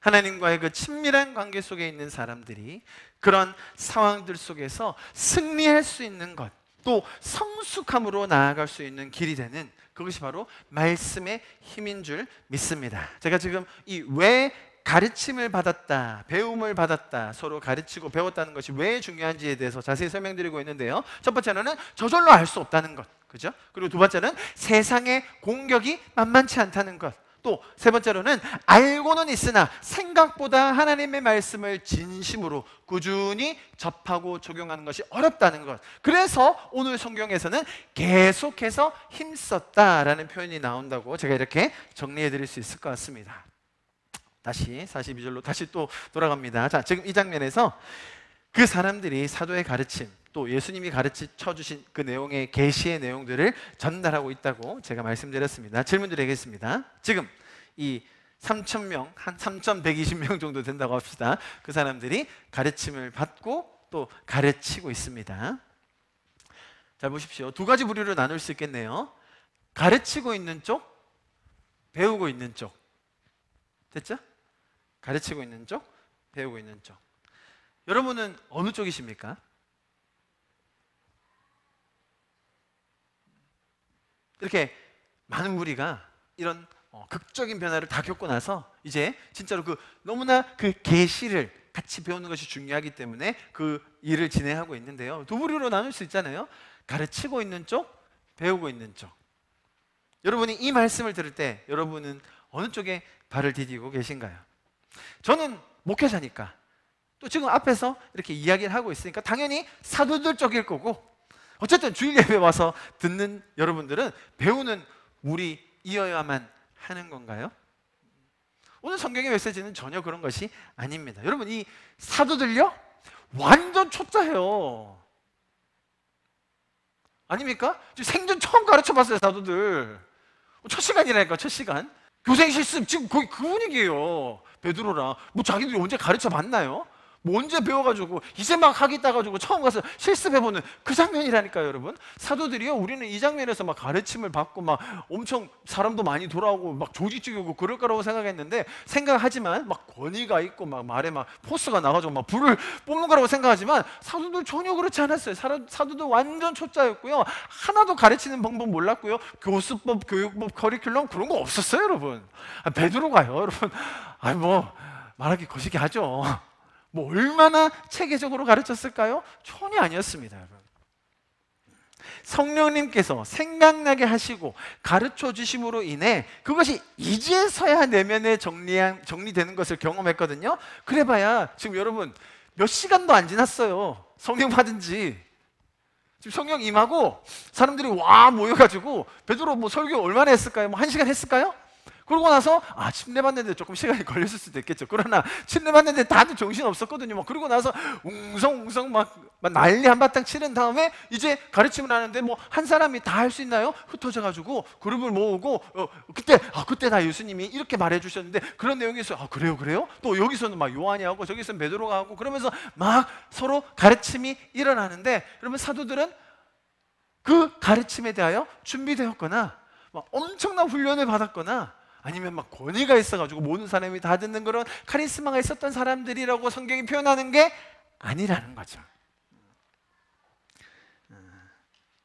하나님과의 그 친밀한 관계 속에 있는 사람들이 그런 상황들 속에서 승리할 수 있는 것, 또 성숙함으로 나아갈 수 있는 길이 되는, 그것이 바로 말씀의 힘인 줄 믿습니다. 제가 지금 이 왜 가르침을 받았다, 배움을 받았다, 서로 가르치고 배웠다는 것이 왜 중요한지에 대해서 자세히 설명드리고 있는데요. 첫 번째는 저절로 알 수 없다는 것, 그죠? 그리고 두 번째는 세상의 공격이 만만치 않다는 것, 또 세 번째로는 알고는 있으나 생각보다 하나님의 말씀을 진심으로 꾸준히 접하고 적용하는 것이 어렵다는 것. 그래서 오늘 성경에서는 계속해서 힘썼다라는 표현이 나온다고 제가 이렇게 정리해 드릴 수 있을 것 같습니다. 다시 42절로 다시 또 돌아갑니다. 자, 지금 이 장면에서 그 사람들이 사도의 가르침, 또 예수님이 가르쳐 주신 그 내용의 계시의 내용들을 전달하고 있다고 제가 말씀드렸습니다. 질문 드리겠습니다. 지금 이 3,000명, 한 3,120명 정도 된다고 합시다. 그 사람들이 가르침을 받고 또 가르치고 있습니다. 잘 보십시오. 두 가지 부류로 나눌 수 있겠네요. 가르치고 있는 쪽, 배우고 있는 쪽. 됐죠? 가르치고 있는 쪽, 배우고 있는 쪽. 여러분은 어느 쪽이십니까? 이렇게 많은 무리가 이런 극적인 변화를 다 겪고 나서 이제 진짜로 그 너무나 그 계시를 같이 배우는 것이 중요하기 때문에 그 일을 진행하고 있는데요. 두 부류로 나눌 수 있잖아요. 가르치고 있는 쪽, 배우고 있는 쪽. 여러분이 이 말씀을 들을 때 여러분은 어느 쪽에 발을 디디고 계신가요? 저는 목회자니까, 또 지금 앞에서 이렇게 이야기를 하고 있으니까 당연히 사도들 쪽일 거고, 어쨌든 주일 예배 와서 듣는 여러분들은 배우는 우리이어야만 하는 건가요? 오늘 성경의 메시지는 전혀 그런 것이 아닙니다. 여러분, 이 사도들요, 완전 초짜예요. 아닙니까? 지금 생전 처음 가르쳐 봤어요, 사도들. 첫 시간이라니까, 첫 시간. 교생 실습 지금 거의 그 분위기예요. 베드로랑 뭐 자기들이 언제 가르쳐 봤나요? 뭐 언제 배워가지고 이제 막 하겠다 가지고 처음 가서 실습해보는 그 장면이라니까요, 여러분. 사도들이요, 우리는 이 장면에서 막 가르침을 받고 막 엄청 사람도 많이 돌아오고 막 조직적이고 그럴 거라고 생각하지만 막 권위가 있고 막 말에 막 포스가 나가지고 막 불을 뿜는 거라고 생각하지만 사도들 전혀 그렇지 않았어요. 사도들 완전 초짜였고요. 하나도 가르치는 방법 몰랐고요. 교수법, 교육법, 커리큘럼 그런 거 없었어요, 여러분. 베드로가요, 여러분. 아니 뭐 말하기 거시기 하죠. 뭐 얼마나 체계적으로 가르쳤을까요? 전혀 아니었습니다, 여러분. 성령님께서 생각나게 하시고 가르쳐 주심으로 인해 그것이 이제서야 내면에 정리되는 것을 경험했거든요. 그래봐야 지금 여러분 몇 시간도 안 지났어요. 성령 받은 지. 지금 성령 임하고 사람들이 와 모여가지고 베드로 뭐 설교 얼마나 했을까요? 뭐 1시간 했을까요? 그러고 나서 침례 받는데 조금 시간이 걸렸을 수도 있겠죠. 그러나 침례 받는데 다들 정신 없었거든요. 그러고 나서 웅성웅성 막 난리 한바탕 치는 다음에 이제 가르침을 하는데 뭐 한 사람이 다 할 수 있나요? 흩어져 가지고 그룹을 모으고 그때 다 예수님이 이렇게 말해 주셨는데 그런 내용이 있어요. 그래요? 또 여기서는 막 요한이 하고 저기서는 베드로가 하고 그러면서 막 서로 가르침이 일어나는데, 여러분 사도들은 그 가르침에 대하여 준비되었거나 막 엄청난 훈련을 받았거나 아니면 막 권위가 있어가지고 모든 사람이 다 듣는 그런 카리스마가 있었던 사람들이라고 성경이 표현하는 게 아니라는 거죠.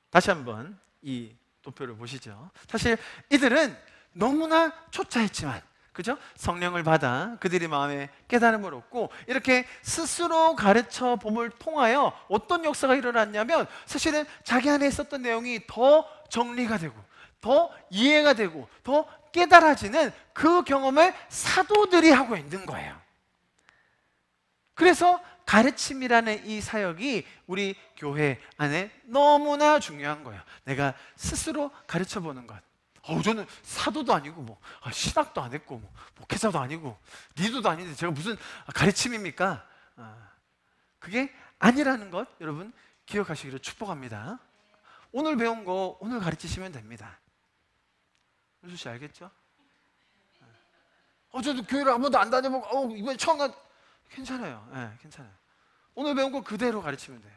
다시 한번 이 도표를 보시죠. 사실 이들은 너무나 초짜했지만, 그죠? 성령을 받아 그들이 마음에 깨달음을 얻고 이렇게 스스로 가르쳐 봄을 통하여 어떤 역사가 일어났냐면, 사실은 자기 안에 있었던 내용이 더 정리가 되고 더 이해가 되고 더 깨달아지는 그 경험을 사도들이 하고 있는 거예요. 그래서 가르침이라는 이 사역이 우리 교회 안에 너무나 중요한 거예요. 내가 스스로 가르쳐보는 것. 저는 사도도 아니고 뭐 신학도 안 했고 뭐 목회자도 아니고 리더도 아닌데 제가 무슨 가르침입니까? 그게 아니라는 것 여러분 기억하시기를 축복합니다. 오늘 배운 거 오늘 가르치시면 됩니다. 윤수 씨 알겠죠? 저도 교회를 한 번도 안 다녀보고 이번에 처음 괜찮아요. 괜찮아요. 오늘 배운 거 그대로 가르치면 돼요.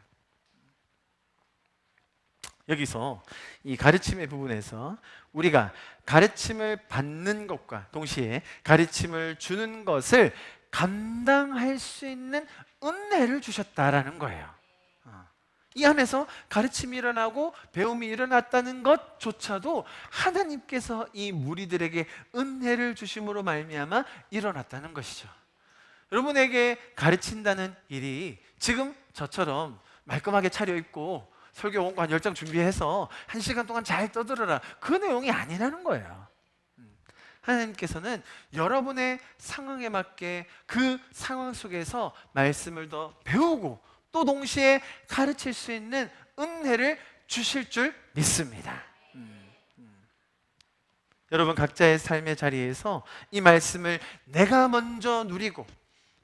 여기서 이 가르침의 부분에서 우리가 가르침을 받는 것과 동시에 가르침을 주는 것을 감당할 수 있는 은혜를 주셨다라는 거예요. 이 안에서 가르침이 일어나고 배움이 일어났다는 것조차도 하나님께서 이 무리들에게 은혜를 주심으로 말미암아 일어났다는 것이죠. 여러분에게 가르친다는 일이 지금 저처럼 말끔하게 차려입고 설교 원고 한 10장 준비해서 1시간 동안 잘 떠들어라, 그 내용이 아니라는 거예요. 하나님께서는 여러분의 상황에 맞게 그 상황 속에서 말씀을 더 배우고 또 동시에 가르칠 수 있는 은혜를 주실 줄 믿습니다. 여러분 각자의 삶의 자리에서 이 말씀을 내가 먼저 누리고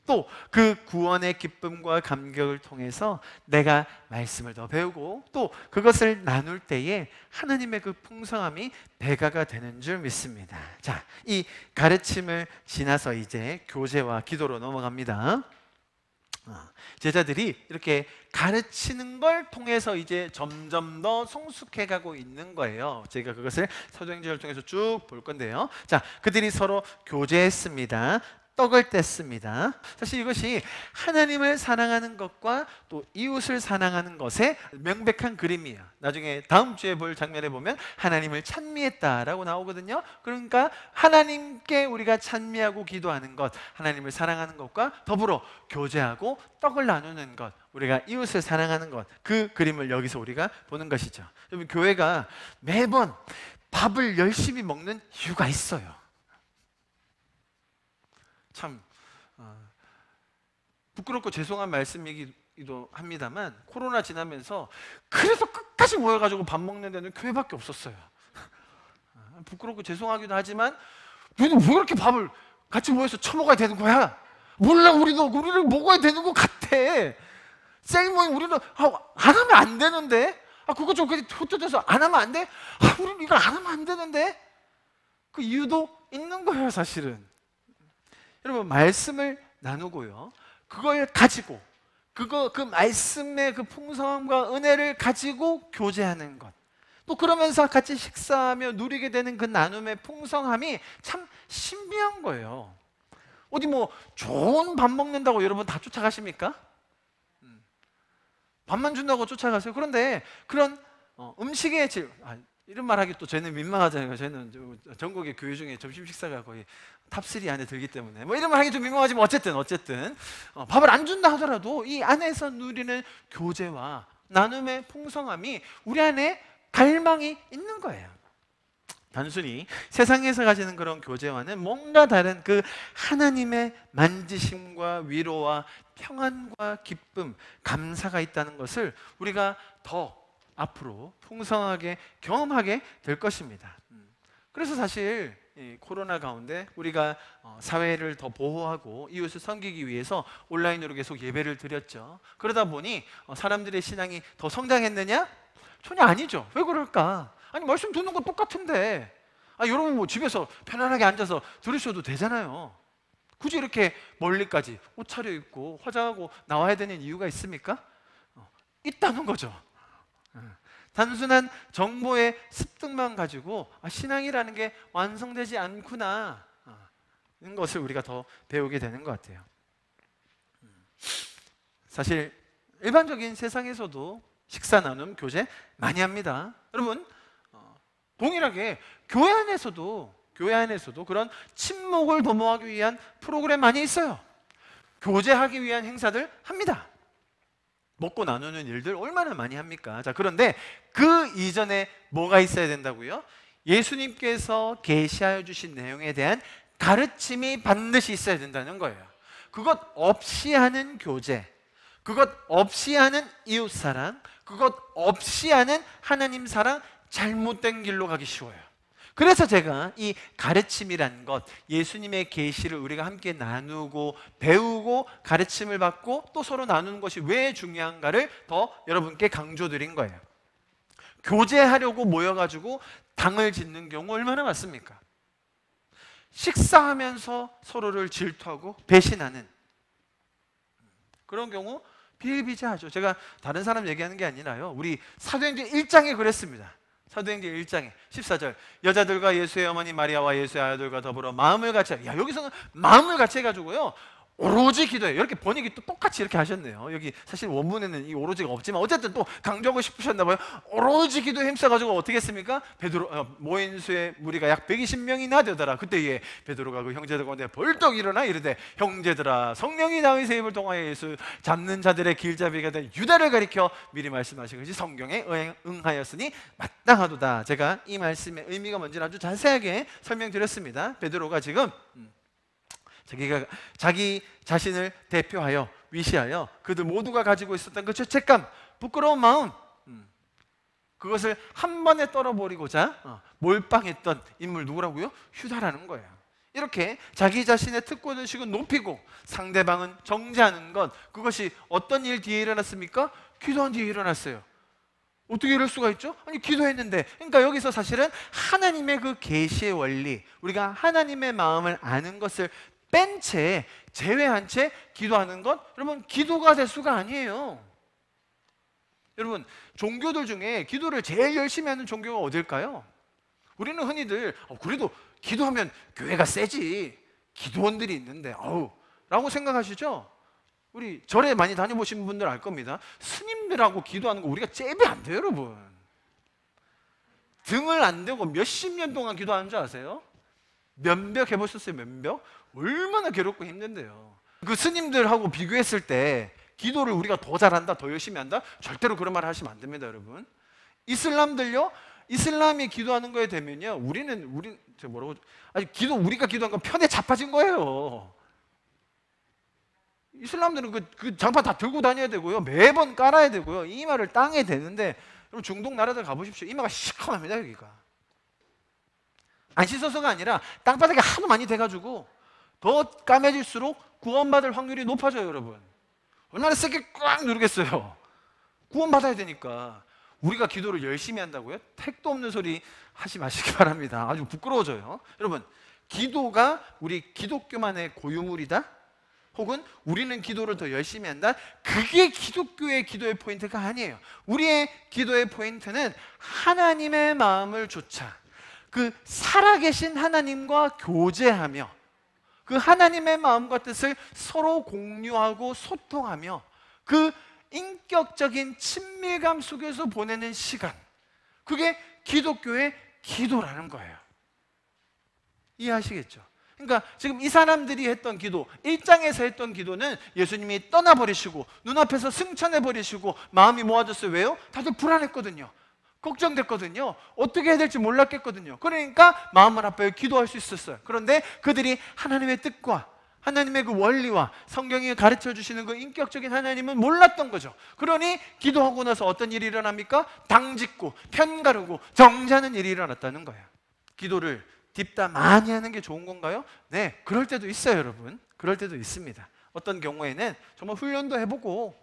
또 그 구원의 기쁨과 감격을 통해서 내가 말씀을 더 배우고 또 그것을 나눌 때에 하나님의 그 풍성함이 배가가 되는 줄 믿습니다. 자, 이 가르침을 지나서 이제 교제와 기도로 넘어갑니다. 제자들이 이렇게 가르치는 걸 통해서 이제 점점 더 성숙해 가고 있는 거예요. 제가 그것을 사도행전을 통해서 쭉 볼 건데요. 자, 그들이 서로 교제했습니다. 떡을 뗐습니다. 사실 이것이 하나님을 사랑하는 것과 또 이웃을 사랑하는 것의 명백한 그림이에요. 나중에 다음 주에 볼 장면에 보면 하나님을 찬미했다라고 나오거든요. 그러니까 하나님께 우리가 찬미하고 기도하는 것, 하나님을 사랑하는 것과 더불어 교제하고 떡을 나누는 것, 우리가 이웃을 사랑하는 것, 그 그림을 여기서 우리가 보는 것이죠. 여러분 교회가 매번 밥을 열심히 먹는 이유가 있어요. 참 부끄럽고 죄송한 말씀이기도 합니다만 코로나 지나면서 그래서 끝까지 모여가지고 밥 먹는 데는 교회밖에 없었어요. 부끄럽고 죄송하기도 하지만 우리는 왜 이렇게 밥을 같이 모여서 처먹어야 되는 거야? 몰라, 우리를 먹어야 되는 것 같아. 셀모임 우리는 안 하면 안 되는데, 그거 좀 흩어져서 안 하면 안 돼? 우리는 이걸 안 하면 안 되는데. 그 이유도 있는 거예요, 사실은. 여러분, 말씀을 나누고요, 그걸 가지고 그 말씀의 그 풍성함과 은혜를 가지고 교제하는 것, 또 그러면서 같이 식사하며 누리게 되는 그 나눔의 풍성함이 참 신비한 거예요. 어디 뭐 좋은 밥 먹는다고 여러분 다 쫓아가십니까? 밥만 준다고 쫓아가세요? 그런데 그런 음식의 질, 이런 말 하기 또 저희는 민망하잖아요. 저희는 전국의 교회 중에 점심 식사가 거의 탑3 안에 들기 때문에 뭐 이런 말 하기 좀 민망하지만 어쨌든 밥을 안 준다 하더라도 이 안에서 누리는 교제와 나눔의 풍성함이 우리 안에 갈망이 있는 거예요. 단순히 세상에서 가지는 그런 교제와는 뭔가 다른 그 하나님의 만지심과 위로와 평안과 기쁨, 감사가 있다는 것을 우리가 더 앞으로 풍성하게 경험하게 될 것입니다. 그래서 사실 이 코로나 가운데 우리가 사회를 더 보호하고 이웃을 섬기기 위해서 온라인으로 계속 예배를 드렸죠. 그러다 보니 사람들의 신앙이 더 성장했느냐? 전혀 아니죠. 왜 그럴까? 아니, 말씀 듣는 거 똑같은데 여러분 뭐 집에서 편안하게 앉아서 들으셔도 되잖아요. 굳이 이렇게 멀리까지 옷 차려입고 화장하고 나와야 되는 이유가 있습니까? 있다는 거죠. 단순한 정보의 습득만 가지고 신앙이라는 게 완성되지 않구나, 이런 것을 우리가 더 배우게 되는 것 같아요. 사실 일반적인 세상에서도 식사 나눔, 교제 많이 합니다. 여러분, 동일하게 교회 안에서도 그런 친목을 도모하기 위한 프로그램 많이 있어요. 교제하기 위한 행사들 합니다. 먹고 나누는 일들 얼마나 많이 합니까? 자, 그런데 그 이전에 뭐가 있어야 된다고요? 예수님께서 계시하여 주신 내용에 대한 가르침이 반드시 있어야 된다는 거예요. 그것 없이 하는 교제, 그것 없이 하는 이웃사랑, 그것 없이 하는 하나님 사랑, 잘못된 길로 가기 쉬워요. 그래서 제가 이 가르침이라는 것, 예수님의 계시를 우리가 함께 나누고 배우고 가르침을 받고 또 서로 나누는 것이 왜 중요한가를 더 여러분께 강조드린 거예요. 교제하려고 모여가지고 당을 짓는 경우 얼마나 많습니까? 식사하면서 서로를 질투하고 배신하는 그런 경우 비일비재하죠. 제가 다른 사람 얘기하는 게 아니라요, 우리 사도행전 1장에 그랬습니다. 사도행전 1장에 14절, 여자들과 예수의 어머니 마리아와 예수의 아들과 더불어 마음을 같이 여기서는 마음을 같이 해가지고요 오로지 기도해요. 이렇게 번역이 또 똑같이 이렇게 하셨네요. 여기 사실 원문에는 이 오로지가 없지만 어쨌든 또 강조하고 싶으셨나 봐요. 오로지 기도에 힘써가지고 어떻게 했습니까? 모인 수의 무리가 약 120명이나 되더라. 그때에 베드로가 그 형제들 가운데 벌떡 일어나 이르되, 형제들아, 성령이 다윗의 입을 통하여 예수 잡는 자들의 길잡이가 된 유다를 가리켜 미리 말씀하신 것이 성경에 응하였으니 마땅하도다. 제가 이 말씀의 의미가 뭔지를 아주 자세하게 설명드렸습니다. 베드로가 지금 자기가 자기 자신을 대표하여 위시하여 그들 모두가 가지고 있었던 그 죄책감, 부끄러운 마음, 그것을 한 번에 떨어버리고자 몰빵했던 인물 누구라고요? 유다라는 거예요. 이렇게 자기 자신의 특권의식은 높이고 상대방은 정죄하는 것, 그것이 어떤 일 뒤에 일어났습니까? 기도한 뒤에 일어났어요. 어떻게 이럴 수가 있죠? 아니, 기도했는데. 그러니까 여기서 사실은 하나님의 그 계시의 원리, 우리가 하나님의 마음을 아는 것을 뺀 채, 제외한 채 기도하는 것, 여러분, 기도가 될 수가 아니에요. 여러분, 종교들 중에 기도를 제일 열심히 하는 종교가 어딜까요? 우리는 흔히들 그래도 기도하면 교회가 세지, 기도원들이 있는데 라고 생각하시죠? 우리 절에 많이 다녀보신 분들 알 겁니다. 스님들하고 기도하는 거 우리가 잽이 안 돼요, 여러분. 등을 안 대고 몇십 년 동안 기도하는 줄 아세요? 면벽 해보셨어요? 면벽? 얼마나 괴롭고 힘든데요. 그 스님들하고 비교했을 때 기도를 우리가 더 잘한다, 더 열심히 한다? 절대로 그런 말 하시면 안 됩니다, 여러분. 이슬람들요, 이슬람이 기도하는 거에 되면요, 우리는 우리가 기도한 건 편에 자빠진 거예요. 이슬람들은 그 장판 다 들고 다녀야 되고요, 매번 깔아야 되고요, 이마를 땅에 대는데, 여러분 중동 나라들 가보십시오. 이마가 시커멉니다, 여기가. 안 씻어서가 아니라 땅바닥에 하도 많이 돼가지고 더 까매질수록 구원받을 확률이 높아져요, 여러분. 얼마나 세게 꽉 누르겠어요. 구원받아야 되니까. 우리가 기도를 열심히 한다고요? 택도 없는 소리 하지 마시기 바랍니다. 아주 부끄러워져요. 여러분, 기도가 우리 기독교만의 고유물이다? 혹은 우리는 기도를 더 열심히 한다? 그게 기독교의 기도의 포인트가 아니에요. 우리의 기도의 포인트는 하나님의 마음을 조차 그 살아계신 하나님과 교제하며 그 하나님의 마음과 뜻을 서로 공유하고 소통하며 그 인격적인 친밀감 속에서 보내는 시간, 그게 기독교의 기도라는 거예요. 이해하시겠죠? 그러니까 지금 이 사람들이 했던 기도, 1장에서 했던 기도는 예수님이 떠나버리시고 눈앞에서 승천해버리시고 마음이 모아졌어요. 왜요? 다들 불안했거든요. 걱정됐거든요. 어떻게 해야 될지 몰랐겠거든요. 그러니까 마음을 아파요. 기도할 수 있었어요. 그런데 그들이 하나님의 뜻과 하나님의 그 원리와 성경이 가르쳐 주시는 그 인격적인 하나님은 몰랐던 거죠. 그러니 기도하고 나서 어떤 일이 일어납니까? 당짓고 편가르고 정죄하는 일이 일어났다는 거예요. 기도를 딥다 많이 하는 게 좋은 건가요? 네, 그럴 때도 있어요, 여러분. 그럴 때도 있습니다. 어떤 경우에는 정말 훈련도 해보고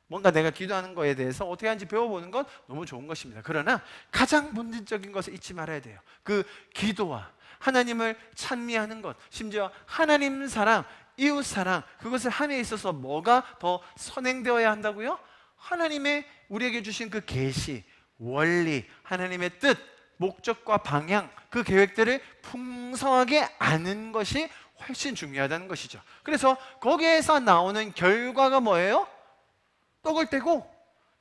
뭔가 내가 기도하는 거에 대해서 어떻게 하는지 배워보는 건 너무 좋은 것입니다. 그러나 가장 본질적인 것을 잊지 말아야 돼요. 그 기도와 하나님을 찬미하는 것, 심지어 하나님 사랑, 이웃 사랑, 그것을 함에 있어서 뭐가 더 선행되어야 한다고요? 하나님의 우리에게 주신 그 계시, 원리, 하나님의 뜻, 목적과 방향, 그 계획들을 풍성하게 아는 것이 훨씬 중요하다는 것이죠. 그래서 거기에서 나오는 결과가 뭐예요? 떡을 떼고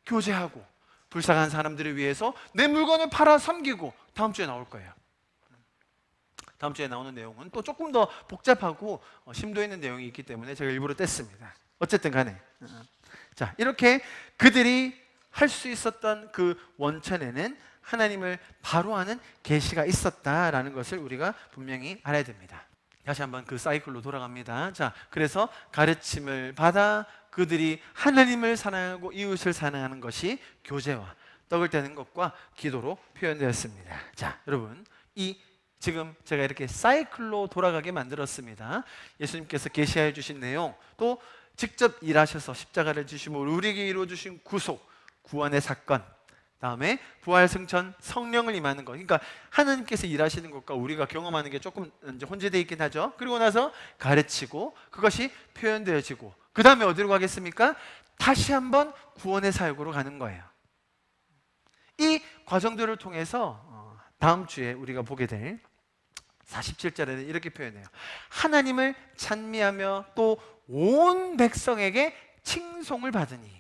교제하고 불쌍한 사람들을 위해서 내 물건을 팔아 섬기고, 다음 주에 나올 거예요. 다음 주에 나오는 내용은 또 조금 더 복잡하고 심도 있는 내용이 있기 때문에 제가 일부러 뗐습니다. 어쨌든 간에 자, 이렇게 그들이 할 수 있었던 그 원천에는 하나님을 바로 아는 계시가 있었다라는 것을 우리가 분명히 알아야 됩니다. 다시 한번 그 사이클로 돌아갑니다. 자, 그래서 가르침을 받아 그들이 하나님을 사랑하고 이웃을 사랑하는 것이 교제와 떡을 떼는 것과 기도로 표현되었습니다. 자, 여러분, 지금 제가 이렇게 사이클로 돌아가게 만들었습니다. 예수님께서 계시해 주신 내용, 또 직접 일하셔서 십자가를 지시고 우리에게 이루어 주신 구속, 구원의 사건, 다음에 부활, 승천, 성령을 임하는 것. 그러니까 하나님께서 일하시는 것과 우리가 경험하는 게 조금 이제 혼재되어 있긴 하죠. 그리고 나서 가르치고 그것이 표현되어지고, 그 다음에 어디로 가겠습니까? 다시 한번 구원의 사역으로 가는 거예요. 이 과정들을 통해서 다음 주에 우리가 보게 될 47절에는 이렇게 표현해요. 하나님을 찬미하며 또 온 백성에게 칭송을 받으니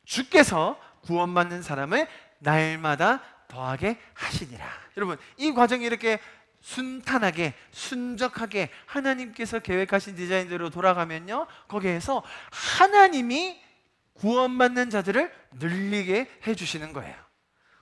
주께서 구원받는 사람을 날마다 더하게 하시니라. 여러분, 이 과정이 이렇게 순탄하게 순적하게 하나님께서 계획하신 디자인대로 돌아가면요, 거기에서 하나님이 구원받는 자들을 늘리게 해주시는 거예요.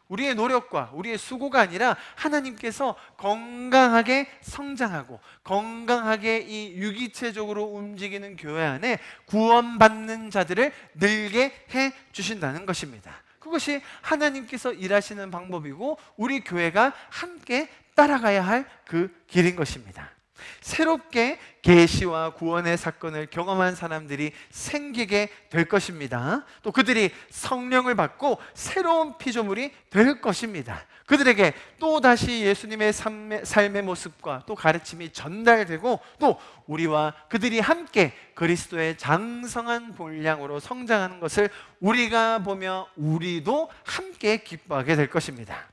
우리의 노력과 우리의 수고가 아니라 하나님께서 건강하게 성장하고 건강하게 이 유기체적으로 움직이는 교회 안에 구원받는 자들을 늘게 해주신다는 것입니다. 그것이 하나님께서 일하시는 방법이고 우리 교회가 함께 따라가야 할 그 길인 것입니다. 새롭게 계시와 구원의 사건을 경험한 사람들이 생기게 될 것입니다. 또 그들이 성령을 받고 새로운 피조물이 될 것입니다. 그들에게 또다시 예수님의 삶의 모습과 또 가르침이 전달되고, 또 우리와 그들이 함께 그리스도의 장성한 본량으로 성장하는 것을 우리가 보며 우리도 함께 기뻐하게 될 것입니다.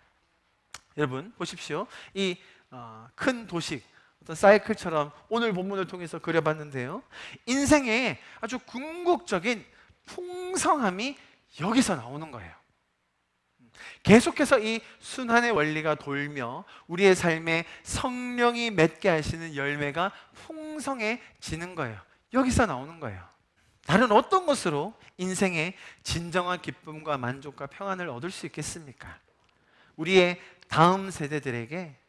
여러분 보십시오. 이 큰 도식, 어떤 사이클처럼 오늘 본문을 통해서 그려봤는데요, 인생의 아주 궁극적인 풍성함이 여기서 나오는 거예요. 계속해서 이 순환의 원리가 돌며 우리의 삶에 성령이 맺게 하시는 열매가 풍성해지는 거예요. 여기서 나오는 거예요. 다른 어떤 것으로 인생의 진정한 기쁨과 만족과 평안을 얻을 수 있겠습니까? 우리의 다음 세대들에게,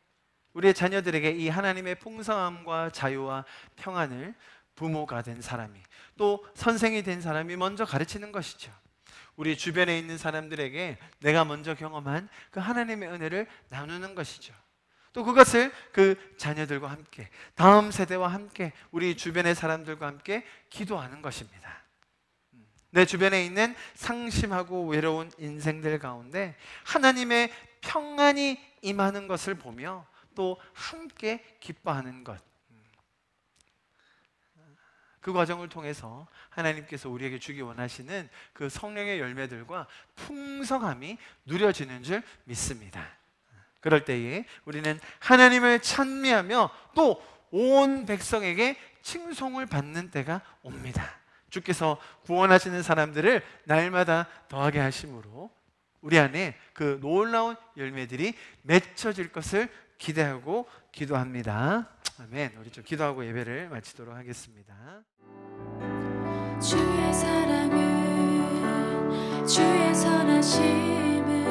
우리의 자녀들에게 이 하나님의 풍성함과 자유와 평안을 부모가 된 사람이, 또 선생이 된 사람이 먼저 가르치는 것이죠. 우리 주변에 있는 사람들에게 내가 먼저 경험한 그 하나님의 은혜를 나누는 것이죠. 또 그것을 그 자녀들과 함께, 다음 세대와 함께, 우리 주변의 사람들과 함께 기도하는 것입니다. 내 주변에 있는 상심하고 외로운 인생들 가운데 하나님의 평안이 임하는 것을 보며 또 함께 기뻐하는 것. 그 과정을 통해서 하나님께서 우리에게 주기 원하시는 그 성령의 열매들과 풍성함이 누려지는 줄 믿습니다. 그럴 때에 우리는 하나님을 찬미하며 또 온 백성에게 칭송을 받는 때가 옵니다. 주께서 구원하시는 사람들을 날마다 더하게 하심으로 우리 안에 그 놀라운 열매들이 맺혀질 것을 기대하고 기도합니다. 아멘. 우리 좀 기도하고 예배를 마치도록 하겠습니다. 주의 사랑은 주의 선하심은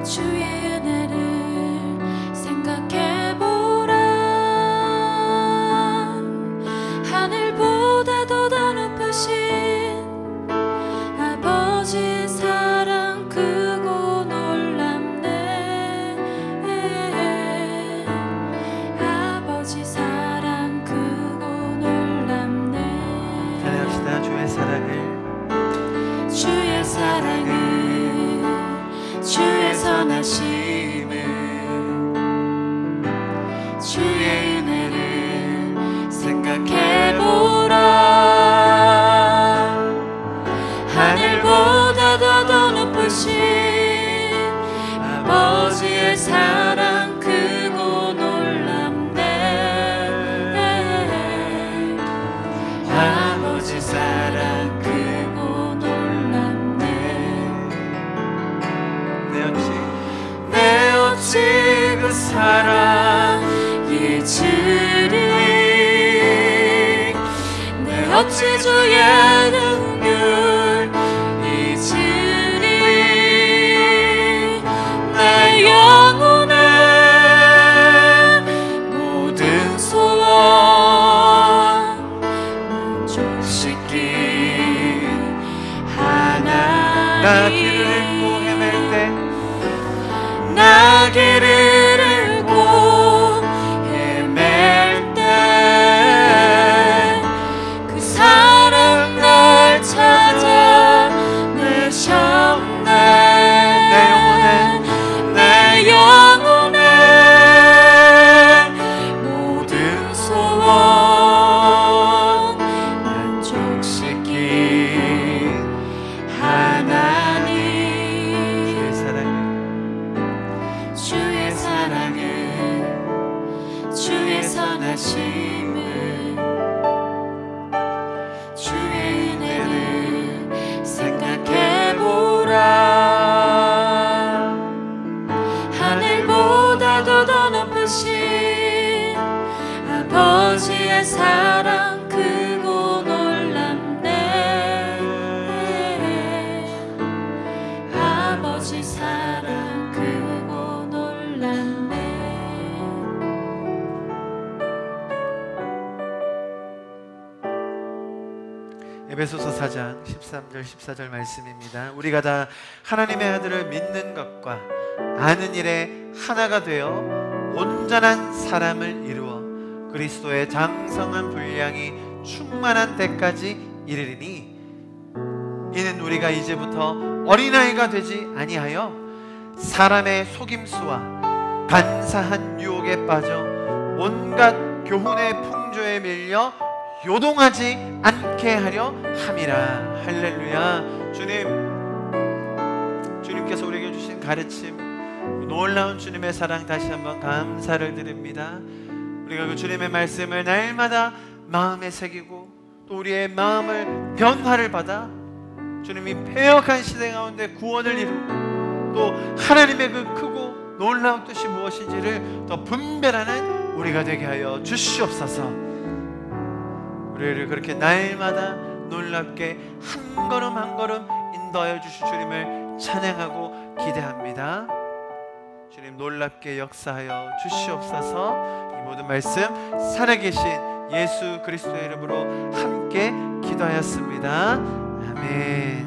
주의 은혜를 생각해보라. 하늘보다도 더 높으신 아버지의 사랑 크고 놀랍네. 아버지 사랑 크고 놀랍네. 찬양합시다. 주의 사랑을, 주의 사랑은 주의 선하심은 주의 은혜를 생각해보라. 하늘보다도 더 높으신 아버지의 사랑 크고 놀랍네. 아버지 사랑 크고 놀랍네. 내 어찌 그 사랑 잊으리. 내 어찌 주의 능률 잊으리. 내 영혼의 모든 소원 만족시킨 하나님. 나 길을 잃고 헤맬 때, 나 길을 잃고 헤맬 때 그 사랑 날 찾아내셨네. 내 영혼의 모든 소원 만족시킨 하나님. 주의 사랑을, 주의 사랑은 주의 선하심은 주의 은혜를 생각해보라. 하늘보다도 더 높으신 아버지의 사랑 크고 놀랍네. 아버지 사랑 크고 놀랍네. 에베소서 4장 13절 14절 말씀입니다. 우리가 다 하나님의 아들을 믿는 것과 아는 일에 하나가 되어 온전한 사람을 이루어 그리스도의 장성한 분량이 충만한 때까지 이르리니 이는 우리가 이제부터 어린아이가 되지 아니하여 사람의 속임수와 간사한 유혹에 빠져 온갖 교훈의 풍조에 밀려 요동하지 않게 하려 함이라. 할렐루야. 주님께서 우리에게 주신 가르침, 놀라운 주님의 사랑 다시 한번 감사를 드립니다. 우리가 그 주님의 말씀을 날마다 마음에 새기고 또 우리의 마음을 변화를 받아 주님이 패역한 시대 가운데 구원을 이루고 또 하나님의 그 크고 놀라운 뜻이 무엇인지를 더 분별하는 우리가 되게 하여 주시옵소서. 우리를 그렇게 날마다 놀랍게 한 걸음 한 걸음 인도하여 주실 주님을 찬양하고 기대합니다. 주님 놀랍게 역사하여 주시옵소서. 이 모든 말씀 살아계신 예수 그리스도의 이름으로 함께 기도하였습니다. 아멘.